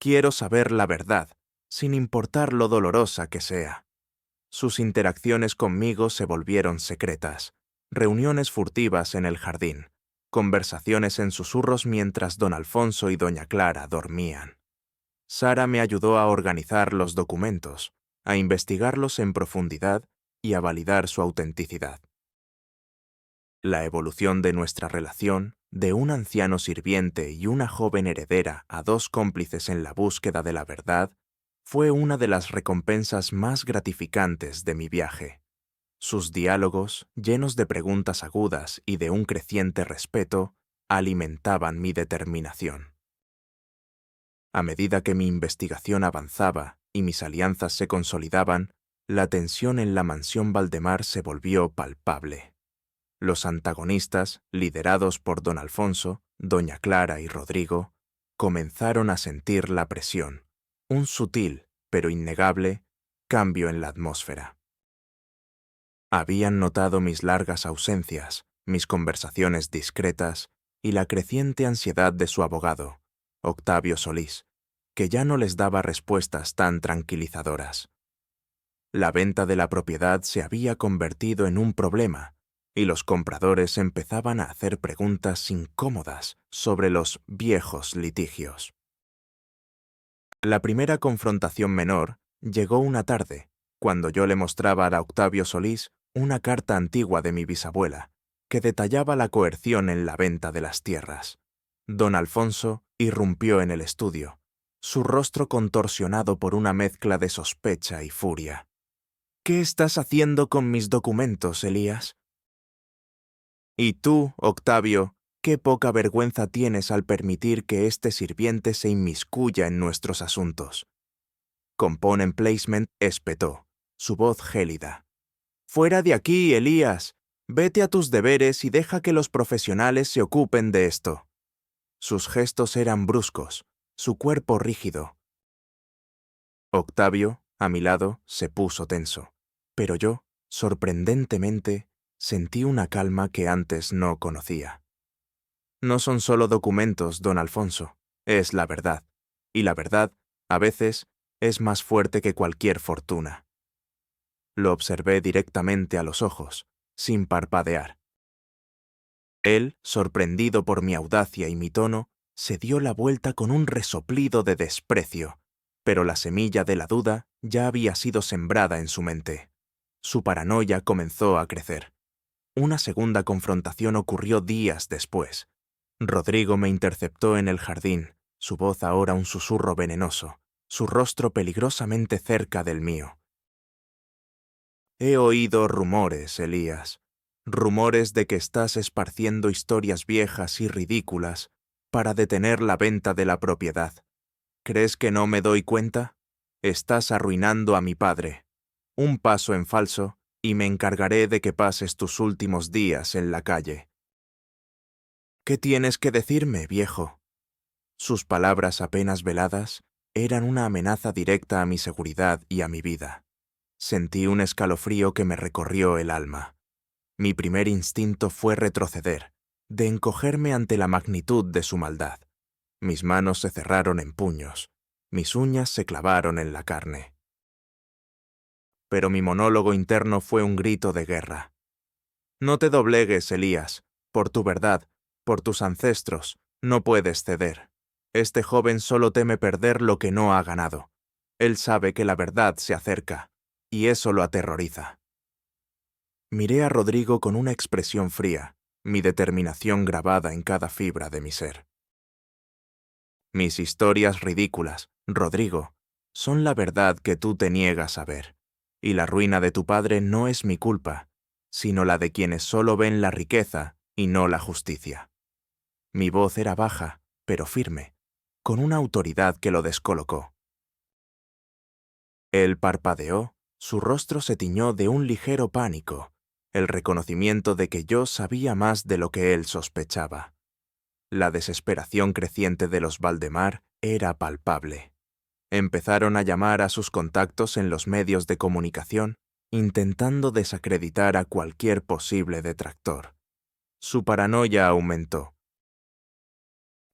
Quiero saber la verdad, sin importar lo dolorosa que sea. Sus interacciones conmigo se volvieron secretas, reuniones furtivas en el jardín, conversaciones en susurros mientras don Alfonso y doña Clara dormían. Sara me ayudó a organizar los documentos, a investigarlos en profundidad y a validar su autenticidad. La evolución de nuestra relación, de un anciano sirviente y una joven heredera a dos cómplices en la búsqueda de la verdad, fue una de las recompensas más gratificantes de mi viaje. Sus diálogos, llenos de preguntas agudas y de un creciente respeto, alimentaban mi determinación. A medida que mi investigación avanzaba y mis alianzas se consolidaban, la tensión en la mansión Valdemar se volvió palpable. Los antagonistas, liderados por don Alfonso, doña Clara y Rodrigo, comenzaron a sentir la presión, un sutil, pero innegable, cambio en la atmósfera. Habían notado mis largas ausencias, mis conversaciones discretas y la creciente ansiedad de su abogado, Octavio Solís, que ya no les daba respuestas tan tranquilizadoras. La venta de la propiedad se había convertido en un problema, y los compradores empezaban a hacer preguntas incómodas sobre los viejos litigios. La primera confrontación menor llegó una tarde, cuando yo le mostraba a Octavio Solís una carta antigua de mi bisabuela, que detallaba la coerción en la venta de las tierras. Don Alfonso irrumpió en el estudio, su rostro contorsionado por una mezcla de sospecha y furia. «¿Qué estás haciendo con mis documentos, Elías?» «Y tú, Octavio, qué poca vergüenza tienes al permitir que este sirviente se inmiscuya en nuestros asuntos». Compone Emplacement espetó, su voz gélida. «Fuera de aquí, Elías. Vete a tus deberes y deja que los profesionales se ocupen de esto». Sus gestos eran bruscos, su cuerpo rígido. Octavio, a mi lado, se puso tenso, pero yo, sorprendentemente, sentí una calma que antes no conocía. No son solo documentos, don Alfonso, es la verdad, y la verdad, a veces, es más fuerte que cualquier fortuna. Lo observé directamente a los ojos, sin parpadear. Él, sorprendido por mi audacia y mi tono, se dio la vuelta con un resoplido de desprecio, pero la semilla de la duda ya había sido sembrada en su mente. Su paranoia comenzó a crecer. Una segunda confrontación ocurrió días después. Rodrigo me interceptó en el jardín, su voz ahora un susurro venenoso, su rostro peligrosamente cerca del mío. «He oído rumores, Elías, rumores de que estás esparciendo historias viejas y ridículas para detener la venta de la propiedad. ¿Crees que no me doy cuenta? Estás arruinando a mi padre. Un paso en falso y me encargaré de que pases tus últimos días en la calle». «¿Qué tienes que decirme, viejo?» Sus palabras apenas veladas eran una amenaza directa a mi seguridad y a mi vida. Sentí un escalofrío que me recorrió el alma. Mi primer instinto fue retroceder, de encogerme ante la magnitud de su maldad. Mis manos se cerraron en puños, mis uñas se clavaron en la carne. Pero mi monólogo interno fue un grito de guerra. No te doblegues, Elías, por tu verdad, por tus ancestros, no puedes ceder. Este joven solo teme perder lo que no ha ganado. Él sabe que la verdad se acerca, y eso lo aterroriza. Miré a Rodrigo con una expresión fría, mi determinación grabada en cada fibra de mi ser. Mis historias ridículas, Rodrigo, son la verdad que tú te niegas a ver, y la ruina de tu padre no es mi culpa, sino la de quienes solo ven la riqueza y no la justicia. Mi voz era baja, pero firme, con una autoridad que lo descolocó. Él parpadeó, su rostro se tiñó de un ligero pánico, el reconocimiento de que yo sabía más de lo que él sospechaba. La desesperación creciente de los Valdemar era palpable. Empezaron a llamar a sus contactos en los medios de comunicación, intentando desacreditar a cualquier posible detractor. Su paranoia aumentó.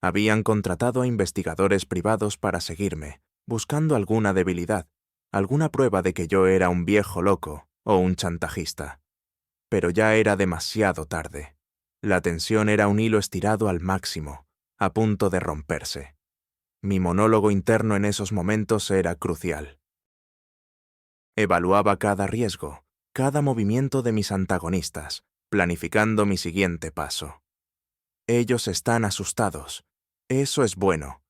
Habían contratado a investigadores privados para seguirme, buscando alguna debilidad, alguna prueba de que yo era un viejo loco o un chantajista. Pero ya era demasiado tarde. La tensión era un hilo estirado al máximo, a punto de romperse. Mi monólogo interno en esos momentos era crucial. Evaluaba cada riesgo, cada movimiento de mis antagonistas, planificando mi siguiente paso. Ellos están asustados. Eso es bueno.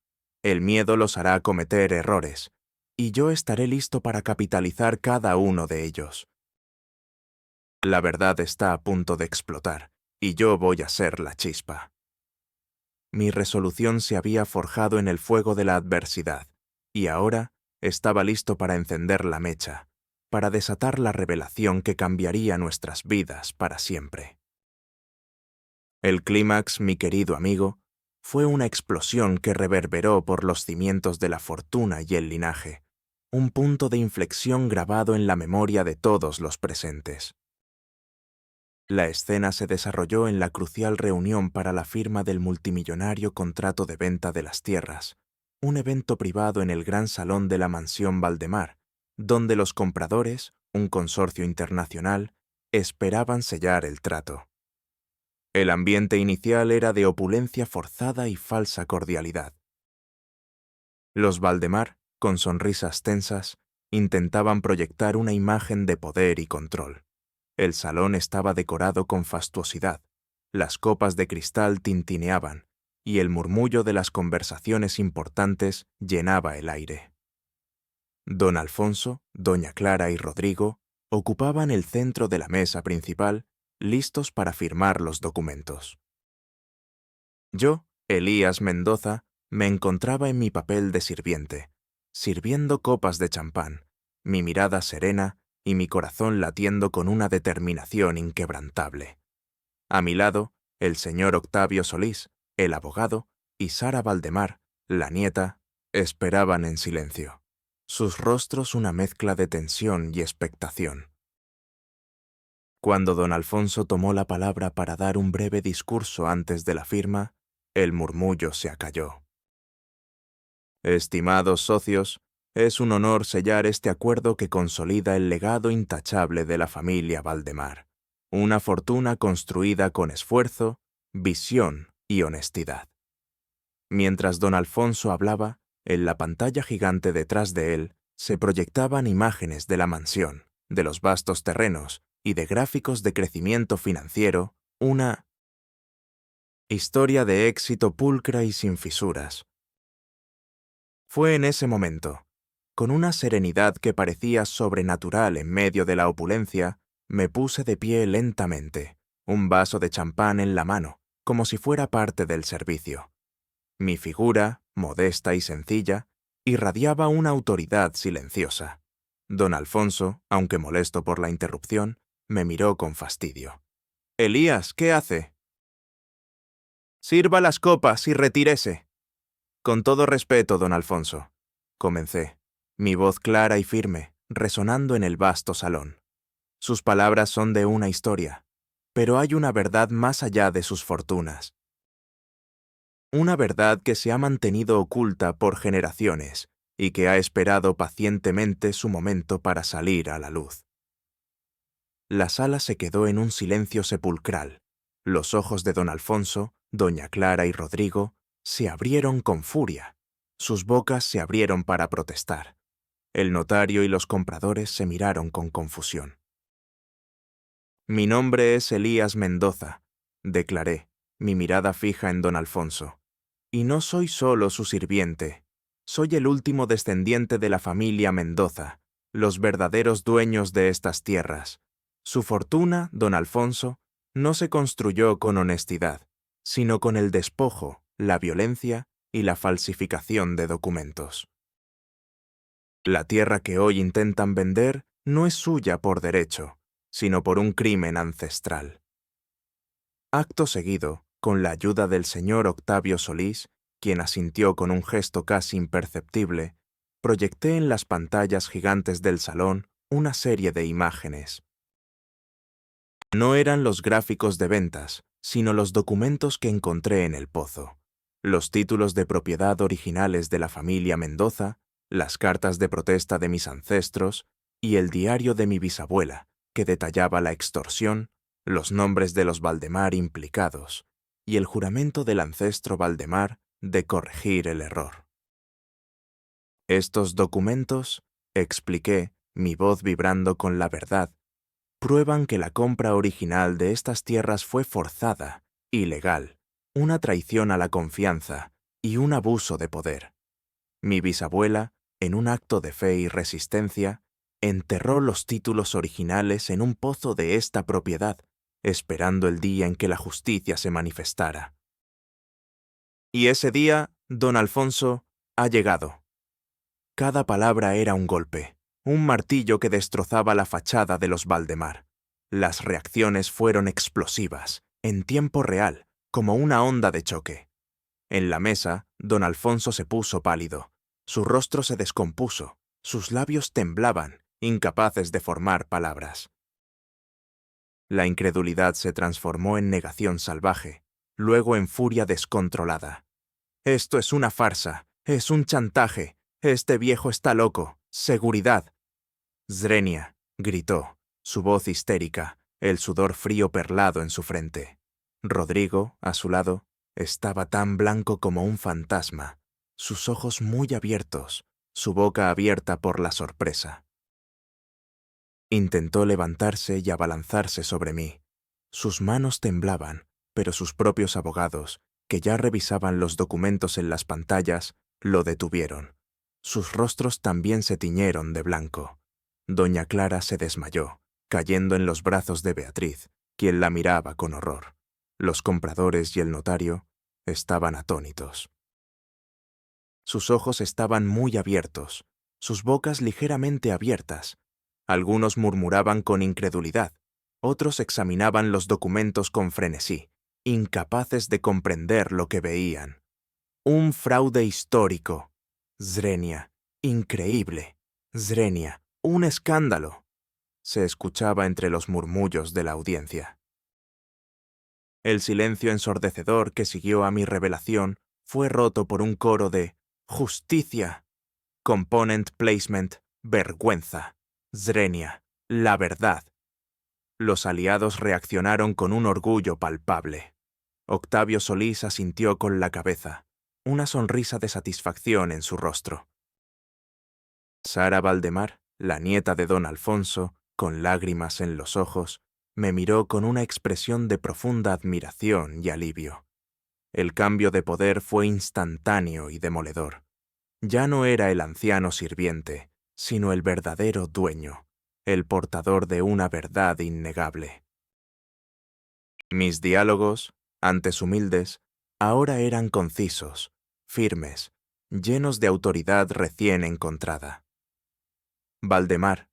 El miedo los hará cometer errores, y yo estaré listo para capitalizar cada uno de ellos. La verdad está a punto de explotar, y yo voy a ser la chispa. Mi resolución se había forjado en el fuego de la adversidad, y ahora estaba listo para encender la mecha, para desatar la revelación que cambiaría nuestras vidas para siempre. El clímax, mi querido amigo, fue una explosión que reverberó por los cimientos de la fortuna y el linaje, un punto de inflexión grabado en la memoria de todos los presentes. La escena se desarrolló en la crucial reunión para la firma del multimillonario contrato de venta de las tierras, un evento privado en el gran salón de la mansión Valdemar, donde los compradores, un consorcio internacional, esperaban sellar el trato. El ambiente inicial era de opulencia forzada y falsa cordialidad. Los Valdemar, con sonrisas tensas, intentaban proyectar una imagen de poder y control. El salón estaba decorado con fastuosidad, las copas de cristal tintineaban, y el murmullo de las conversaciones importantes llenaba el aire. Don Alfonso, doña Clara y Rodrigo ocupaban el centro de la mesa principal, listos para firmar los documentos. Yo, Elías Mendoza, me encontraba en mi papel de sirviente, sirviendo copas de champán, mi mirada serena y mi corazón latiendo con una determinación inquebrantable. A mi lado, el señor Octavio Solís, el abogado, y Sara Valdemar, la nieta, esperaban en silencio, sus rostros una mezcla de tensión y expectación. Cuando don Alfonso tomó la palabra para dar un breve discurso antes de la firma, el murmullo se acalló. Estimados socios, es un honor sellar este acuerdo que consolida el legado intachable de la familia Valdemar, una fortuna construida con esfuerzo, visión y honestidad. Mientras don Alfonso hablaba, en la pantalla gigante detrás de él se proyectaban imágenes de la mansión, de los vastos terrenos y de gráficos de crecimiento financiero, una historia de éxito pulcra y sin fisuras. Fue en ese momento, con una serenidad que parecía sobrenatural en medio de la opulencia, me puse de pie lentamente, un vaso de champán en la mano, como si fuera parte del servicio. Mi figura, modesta y sencilla, irradiaba una autoridad silenciosa. Don Alfonso, aunque molesto por la interrupción, me miró con fastidio. «Elías, ¿qué hace?» «Sirva las copas y retírese». «Con todo respeto, don Alfonso. comencé, mi voz clara y firme, resonando en el vasto salón. Sus palabras son de una historia, pero hay una verdad más allá de sus fortunas. Una verdad que se ha mantenido oculta por generaciones y que ha esperado pacientemente su momento para salir a la luz. La sala se quedó en un silencio sepulcral. Los ojos de don Alfonso, doña Clara y Rodrigo se abrieron con furia. Sus bocas se abrieron para protestar. El notario y los compradores se miraron con confusión. Mi nombre es Elías Mendoza, declaré, mi mirada fija en don Alfonso. Y no soy solo su sirviente. Soy el último descendiente de la familia Mendoza, los verdaderos dueños de estas tierras. Su fortuna, don Alfonso, no se construyó con honestidad, sino con el despojo, la violencia y la falsificación de documentos. La tierra que hoy intentan vender no es suya por derecho, sino por un crimen ancestral. Acto seguido, con la ayuda del señor Octavio Solís, quien asintió con un gesto casi imperceptible, proyecté en las pantallas gigantes del salón una serie de imágenes. No eran los gráficos de ventas, sino los documentos que encontré en el pozo. Los títulos de propiedad originales de la familia Mendoza, las cartas de protesta de mis ancestros y el diario de mi bisabuela, que detallaba la extorsión, los nombres de los Valdemar implicados y el juramento del ancestro Valdemar de corregir el error. Estos documentos, expliqué, mi voz vibrando con la verdad, prueban que la compra original de estas tierras fue forzada, ilegal, una traición a la confianza y un abuso de poder. Mi bisabuela, en un acto de fe y resistencia, enterró los títulos originales en un pozo de esta propiedad, esperando el día en que la justicia se manifestara. Y ese día, don Alfonso, ha llegado. Cada palabra era un golpe, un martillo que destrozaba la fachada de los Valdemar. Las reacciones fueron explosivas, en tiempo real, como una onda de choque. En la mesa, don Alfonso se puso pálido. Su rostro se descompuso, sus labios temblaban, incapaces de formar palabras. La incredulidad se transformó en negación salvaje, luego en furia descontrolada. Esto es una farsa, es un chantaje, este viejo está loco, seguridad. Zrenia, gritó, su voz histérica, el sudor frío perlado en su frente. Rodrigo, a su lado, estaba tan blanco como un fantasma, sus ojos muy abiertos, su boca abierta por la sorpresa. Intentó levantarse y abalanzarse sobre mí. Sus manos temblaban, pero sus propios abogados, que ya revisaban los documentos en las pantallas, lo detuvieron. Sus rostros también se tiñeron de blanco. Doña Clara se desmayó, cayendo en los brazos de Beatriz, quien la miraba con horror. Los compradores y el notario estaban atónitos. Sus ojos estaban muy abiertos, sus bocas ligeramente abiertas. Algunos murmuraban con incredulidad, otros examinaban los documentos con frenesí, incapaces de comprender lo que veían. Un fraude histórico. Zrenia, increíble. Zrenia, un escándalo. Se escuchaba entre los murmullos de la audiencia. El silencio ensordecedor que siguió a mi revelación fue roto por un coro de «Justicia», «Component Placement», «Vergüenza», «Zrenia», «La verdad». Los aliados reaccionaron con un orgullo palpable. Octavio Solís asintió con la cabeza, una sonrisa de satisfacción en su rostro. Sara Valdemar, la nieta de don Alfonso, con lágrimas en los ojos, me miró con una expresión de profunda admiración y alivio. El cambio de poder fue instantáneo y demoledor. Ya no era el anciano sirviente, sino el verdadero dueño, el portador de una verdad innegable. Mis diálogos, antes humildes, ahora eran concisos, firmes, llenos de autoridad recién encontrada. Valdemar,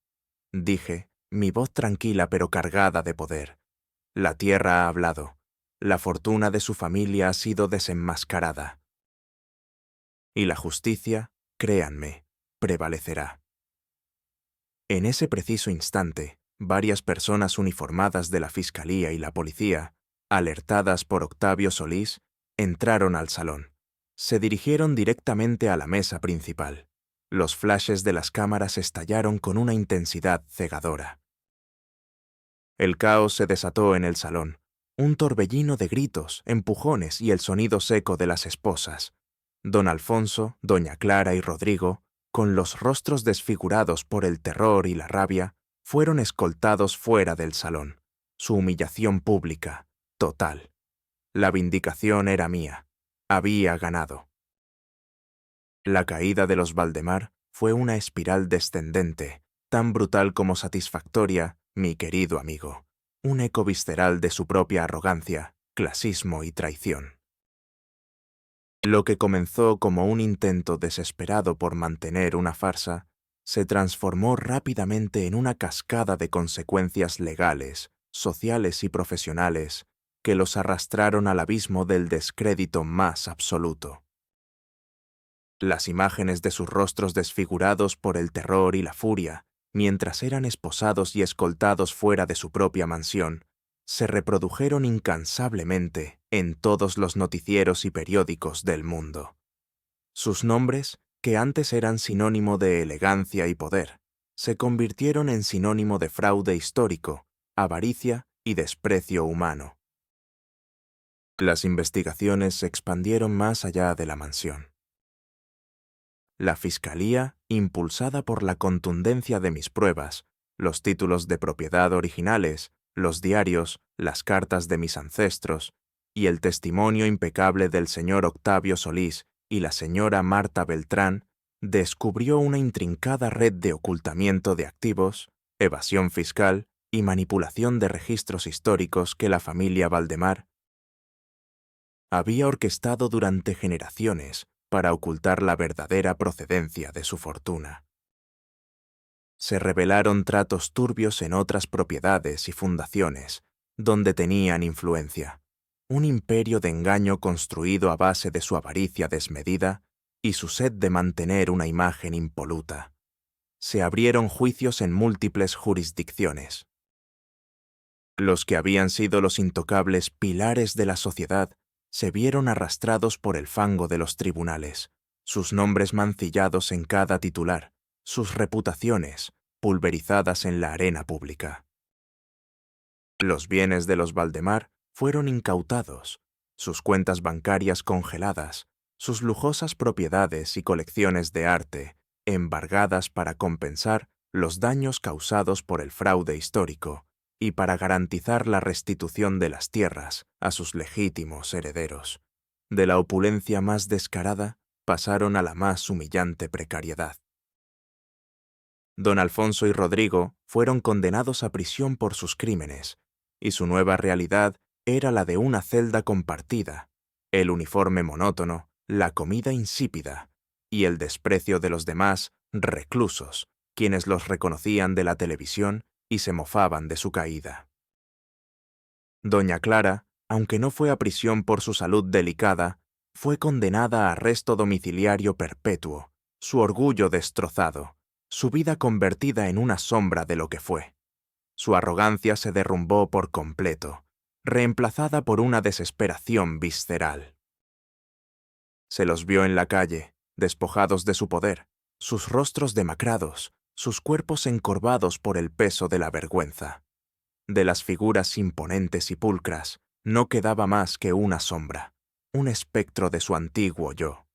dije, mi voz tranquila pero cargada de poder. La tierra ha hablado. La fortuna de su familia ha sido desenmascarada. Y la justicia, créanme, prevalecerá. En ese preciso instante, varias personas uniformadas de la Fiscalía y la Policía, alertadas por Octavio Solís, entraron al salón. Se dirigieron directamente a la mesa principal. Los flashes de las cámaras estallaron con una intensidad cegadora. El caos se desató en el salón. Un torbellino de gritos, empujones y el sonido seco de las esposas. Don Alfonso, doña Clara y Rodrigo, con los rostros desfigurados por el terror y la rabia, fueron escoltados fuera del salón. Su humillación pública, total. La vindicación era mía. Había ganado. La caída de los Valdemar fue una espiral descendente, tan brutal como satisfactoria, mi querido amigo. Un eco visceral de su propia arrogancia, clasismo y traición. Lo que comenzó como un intento desesperado por mantener una farsa, se transformó rápidamente en una cascada de consecuencias legales, sociales y profesionales que los arrastraron al abismo del descrédito más absoluto. Las imágenes de sus rostros desfigurados por el terror y la furia, mientras eran esposados y escoltados fuera de su propia mansión, se reprodujeron incansablemente en todos los noticieros y periódicos del mundo. Sus nombres, que antes eran sinónimo de elegancia y poder, se convirtieron en sinónimo de fraude histórico, avaricia y desprecio humano. Las investigaciones se expandieron más allá de la mansión. La Fiscalía, impulsada por la contundencia de mis pruebas, los títulos de propiedad originales, los diarios, las cartas de mis ancestros y el testimonio impecable del señor Octavio Solís y la señora Marta Beltrán, descubrió una intrincada red de ocultamiento de activos, evasión fiscal y manipulación de registros históricos que la familia Valdemar había orquestado durante generaciones para ocultar la verdadera procedencia de su fortuna. Se revelaron tratos turbios en otras propiedades y fundaciones, donde tenían influencia, un imperio de engaño construido a base de su avaricia desmedida y su sed de mantener una imagen impoluta. Se abrieron juicios en múltiples jurisdicciones. Los que habían sido los intocables pilares de la sociedad se vieron arrastrados por el fango de los tribunales, sus nombres mancillados en cada titular, sus reputaciones pulverizadas en la arena pública. Los bienes de los Valdemar fueron incautados, sus cuentas bancarias congeladas, sus lujosas propiedades y colecciones de arte embargadas para compensar los daños causados por el fraude histórico y para garantizar la restitución de las tierras a sus legítimos herederos. De la opulencia más descarada pasaron a la más humillante precariedad. Don Alfonso y Rodrigo fueron condenados a prisión por sus crímenes, y su nueva realidad era la de una celda compartida, el uniforme monótono, la comida insípida y el desprecio de los demás reclusos, quienes los reconocían de la televisión y se mofaban de su caída. Doña Clara, aunque no fue a prisión por su salud delicada, fue condenada a arresto domiciliario perpetuo, su orgullo destrozado, su vida convertida en una sombra de lo que fue. Su arrogancia se derrumbó por completo, reemplazada por una desesperación visceral. Se los vio en la calle, despojados de su poder, sus rostros demacrados, sus cuerpos encorvados por el peso de la vergüenza. De las figuras imponentes y pulcras no quedaba más que una sombra, un espectro de su antiguo yo.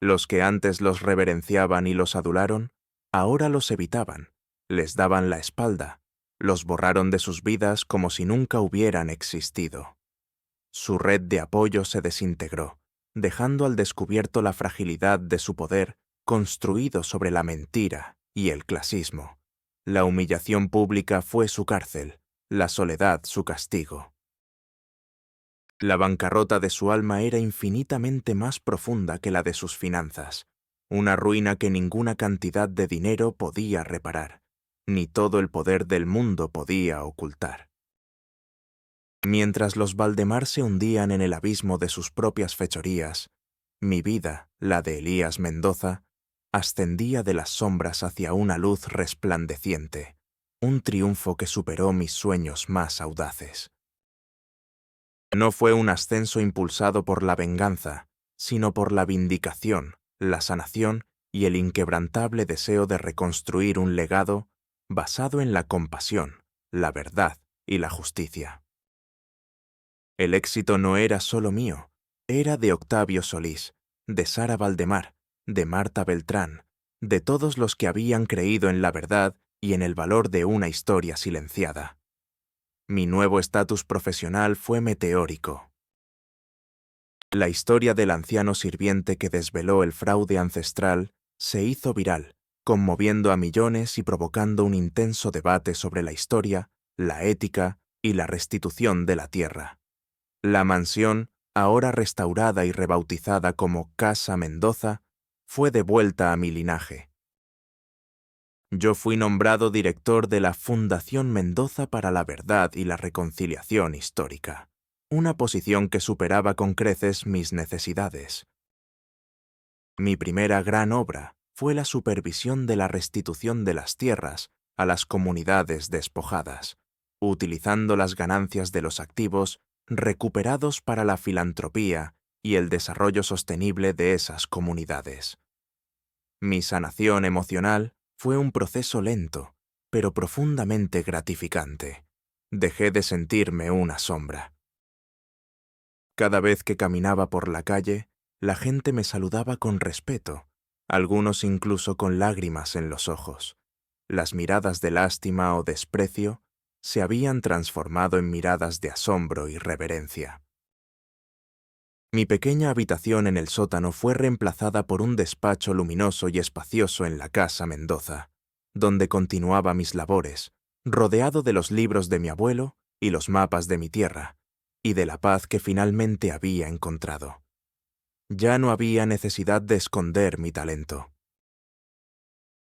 Los que antes los reverenciaban y los adularon, ahora los evitaban, les daban la espalda, los borraron de sus vidas como si nunca hubieran existido. Su red de apoyo se desintegró, dejando al descubierto la fragilidad de su poder construido sobre la mentira y el clasismo. La humillación pública fue su cárcel, la soledad su castigo. La bancarrota de su alma era infinitamente más profunda que la de sus finanzas, una ruina que ninguna cantidad de dinero podía reparar, ni todo el poder del mundo podía ocultar. Mientras los Valdemar se hundían en el abismo de sus propias fechorías, mi vida, la de Elías Mendoza, ascendía de las sombras hacia una luz resplandeciente, un triunfo que superó mis sueños más audaces. No fue un ascenso impulsado por la venganza, sino por la vindicación, la sanación y el inquebrantable deseo de reconstruir un legado basado en la compasión, la verdad y la justicia. El éxito no era solo mío, era de Octavio Solís, de Sara Valdemar, de Marta Beltrán, de todos los que habían creído en la verdad y en el valor de una historia silenciada. Mi nuevo estatus profesional fue meteórico. La historia del anciano sirviente que desveló el fraude ancestral se hizo viral, conmoviendo a millones y provocando un intenso debate sobre la historia, la ética y la restitución de la tierra. La mansión, ahora restaurada y rebautizada como Casa Mendoza, fue devuelta a mi linaje. Yo fui nombrado director de la Fundación Mendoza para la Verdad y la Reconciliación Histórica, una posición que superaba con creces mis necesidades. Mi primera gran obra fue la supervisión de la restitución de las tierras a las comunidades despojadas, utilizando las ganancias de los activos recuperados para la filantropía y el desarrollo sostenible de esas comunidades. Mi sanación emocional fue un proceso lento, pero profundamente gratificante. Dejé de sentirme una sombra. Cada vez que caminaba por la calle, la gente me saludaba con respeto, algunos incluso con lágrimas en los ojos. Las miradas de lástima o desprecio se habían transformado en miradas de asombro y reverencia. Mi pequeña habitación en el sótano fue reemplazada por un despacho luminoso y espacioso en la Casa Mendoza, donde continuaba mis labores, rodeado de los libros de mi abuelo y los mapas de mi tierra, y de la paz que finalmente había encontrado. Ya no había necesidad de esconder mi talento.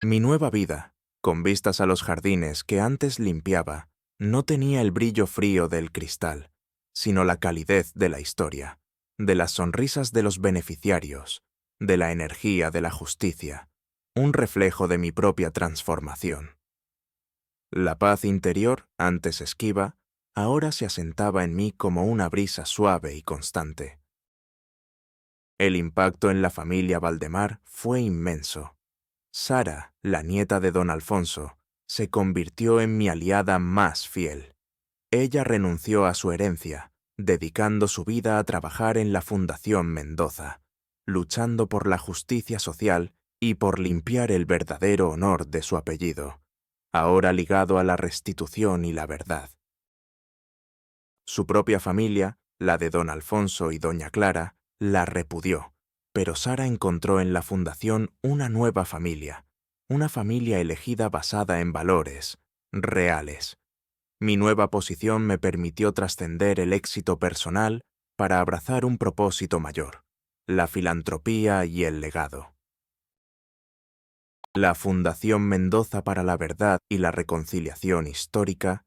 Mi nueva vida, con vistas a los jardines que antes limpiaba, no tenía el brillo frío del cristal, sino la calidez de la historia, de las sonrisas de los beneficiarios, de la energía de la justicia, un reflejo de mi propia transformación. La paz interior, antes esquiva, ahora se asentaba en mí como una brisa suave y constante. El impacto en la familia Valdemar fue inmenso. Sara, la nieta de don Alfonso, se convirtió en mi aliada más fiel. Ella renunció a su herencia, dedicando su vida a trabajar en la Fundación Mendoza, luchando por la justicia social y por limpiar el verdadero honor de su apellido, ahora ligado a la restitución y la verdad. Su propia familia, la de don Alfonso y doña Clara, la repudió, pero Sara encontró en la fundación una nueva familia, una familia elegida basada en valores reales. Mi nueva posición me permitió trascender el éxito personal para abrazar un propósito mayor, la filantropía y el legado. La Fundación Mendoza para la Verdad y la Reconciliación Histórica,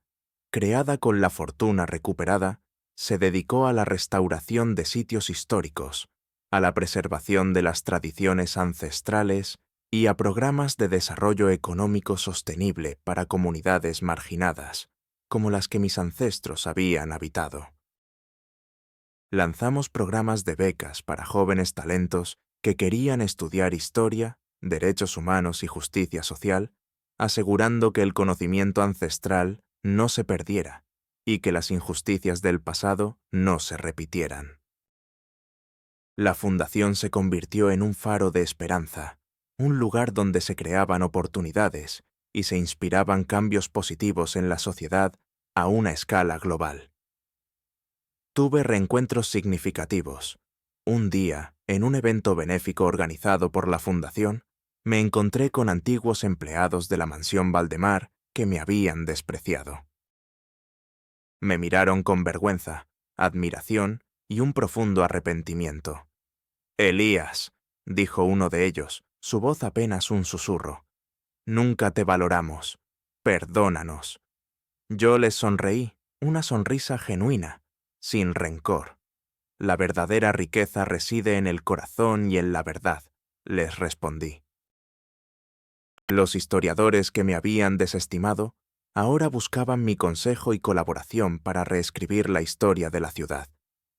creada con la fortuna recuperada, se dedicó a la restauración de sitios históricos, a la preservación de las tradiciones ancestrales y a programas de desarrollo económico sostenible para comunidades marginadas, como las que mis ancestros habían habitado. Lanzamos programas de becas para jóvenes talentos que querían estudiar historia, derechos humanos y justicia social, asegurando que el conocimiento ancestral no se perdiera y que las injusticias del pasado no se repitieran. La fundación se convirtió en un faro de esperanza, un lugar donde se creaban oportunidades y se inspiraban cambios positivos en la sociedad a una escala global. Tuve reencuentros significativos. Un día, en un evento benéfico organizado por la Fundación, me encontré con antiguos empleados de la mansión Valdemar que me habían despreciado. Me miraron con vergüenza, admiración y un profundo arrepentimiento. «Elías», dijo uno de ellos, su voz apenas un susurro, «nunca te valoramos. Perdónanos». Yo les sonreí, una sonrisa genuina, sin rencor. «La verdadera riqueza reside en el corazón y en la verdad», les respondí. Los historiadores que me habían desestimado ahora buscaban mi consejo y colaboración para reescribir la historia de la ciudad.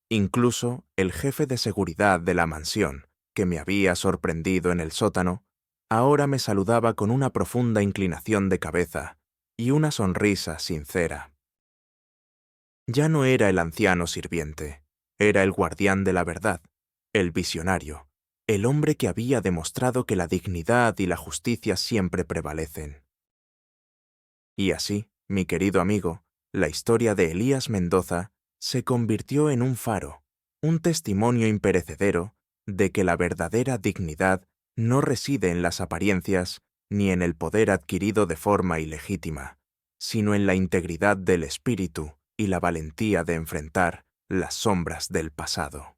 Incluso el jefe de seguridad de la mansión, que me había sorprendido en el sótano, ahora me saludaba con una profunda inclinación de cabeza y una sonrisa sincera. Ya no era el anciano sirviente, era el guardián de la verdad, el visionario, el hombre que había demostrado que la dignidad y la justicia siempre prevalecen. Y así, mi querido amigo, la historia de Elías Mendoza se convirtió en un faro, un testimonio imperecedero de que la verdadera dignidad no reside en las apariencias ni en el poder adquirido de forma ilegítima, sino en la integridad del espíritu y la valentía de enfrentar las sombras del pasado.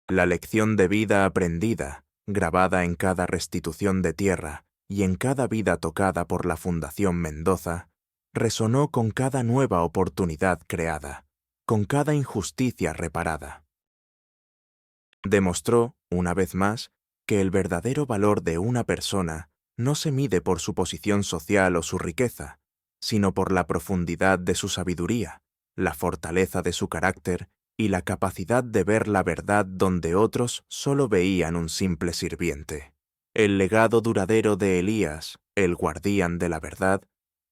La lección de vida aprendida, grabada en cada restitución de tierra y en cada vida tocada por la Fundación Mendoza, resonó con cada nueva oportunidad creada, con cada injusticia reparada. Demostró, una vez más, que el verdadero valor de una persona no se mide por su posición social o su riqueza, sino por la profundidad de su sabiduría, la fortaleza de su carácter y la capacidad de ver la verdad donde otros solo veían un simple sirviente. El legado duradero de Elías, el guardián de la verdad,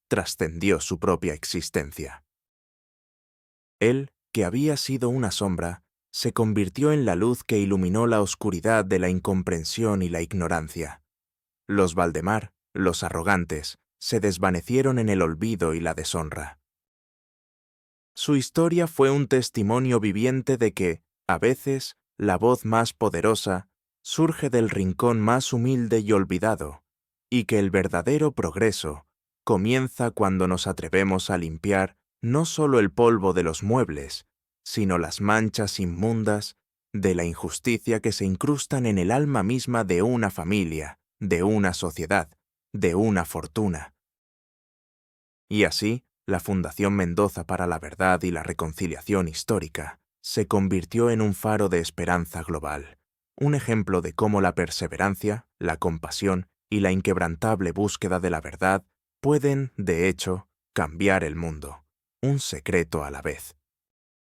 trascendió su propia existencia. Él, que había sido una sombra, se convirtió en la luz que iluminó la oscuridad de la incomprensión y la ignorancia. Los Valdemar, los arrogantes, se desvanecieron en el olvido y la deshonra. Su historia fue un testimonio viviente de que, a veces, la voz más poderosa surge del rincón más humilde y olvidado, y que el verdadero progreso comienza cuando nos atrevemos a limpiar no solo el polvo de los muebles, sino las manchas inmundas de la injusticia que se incrustan en el alma misma de una familia, de una sociedad, de una fortuna. Y así, la Fundación Mendoza para la Verdad y la Reconciliación Histórica se convirtió en un faro de esperanza global, un ejemplo de cómo la perseverancia, la compasión y la inquebrantable búsqueda de la verdad pueden, de hecho, cambiar el mundo, un secreto a la vez.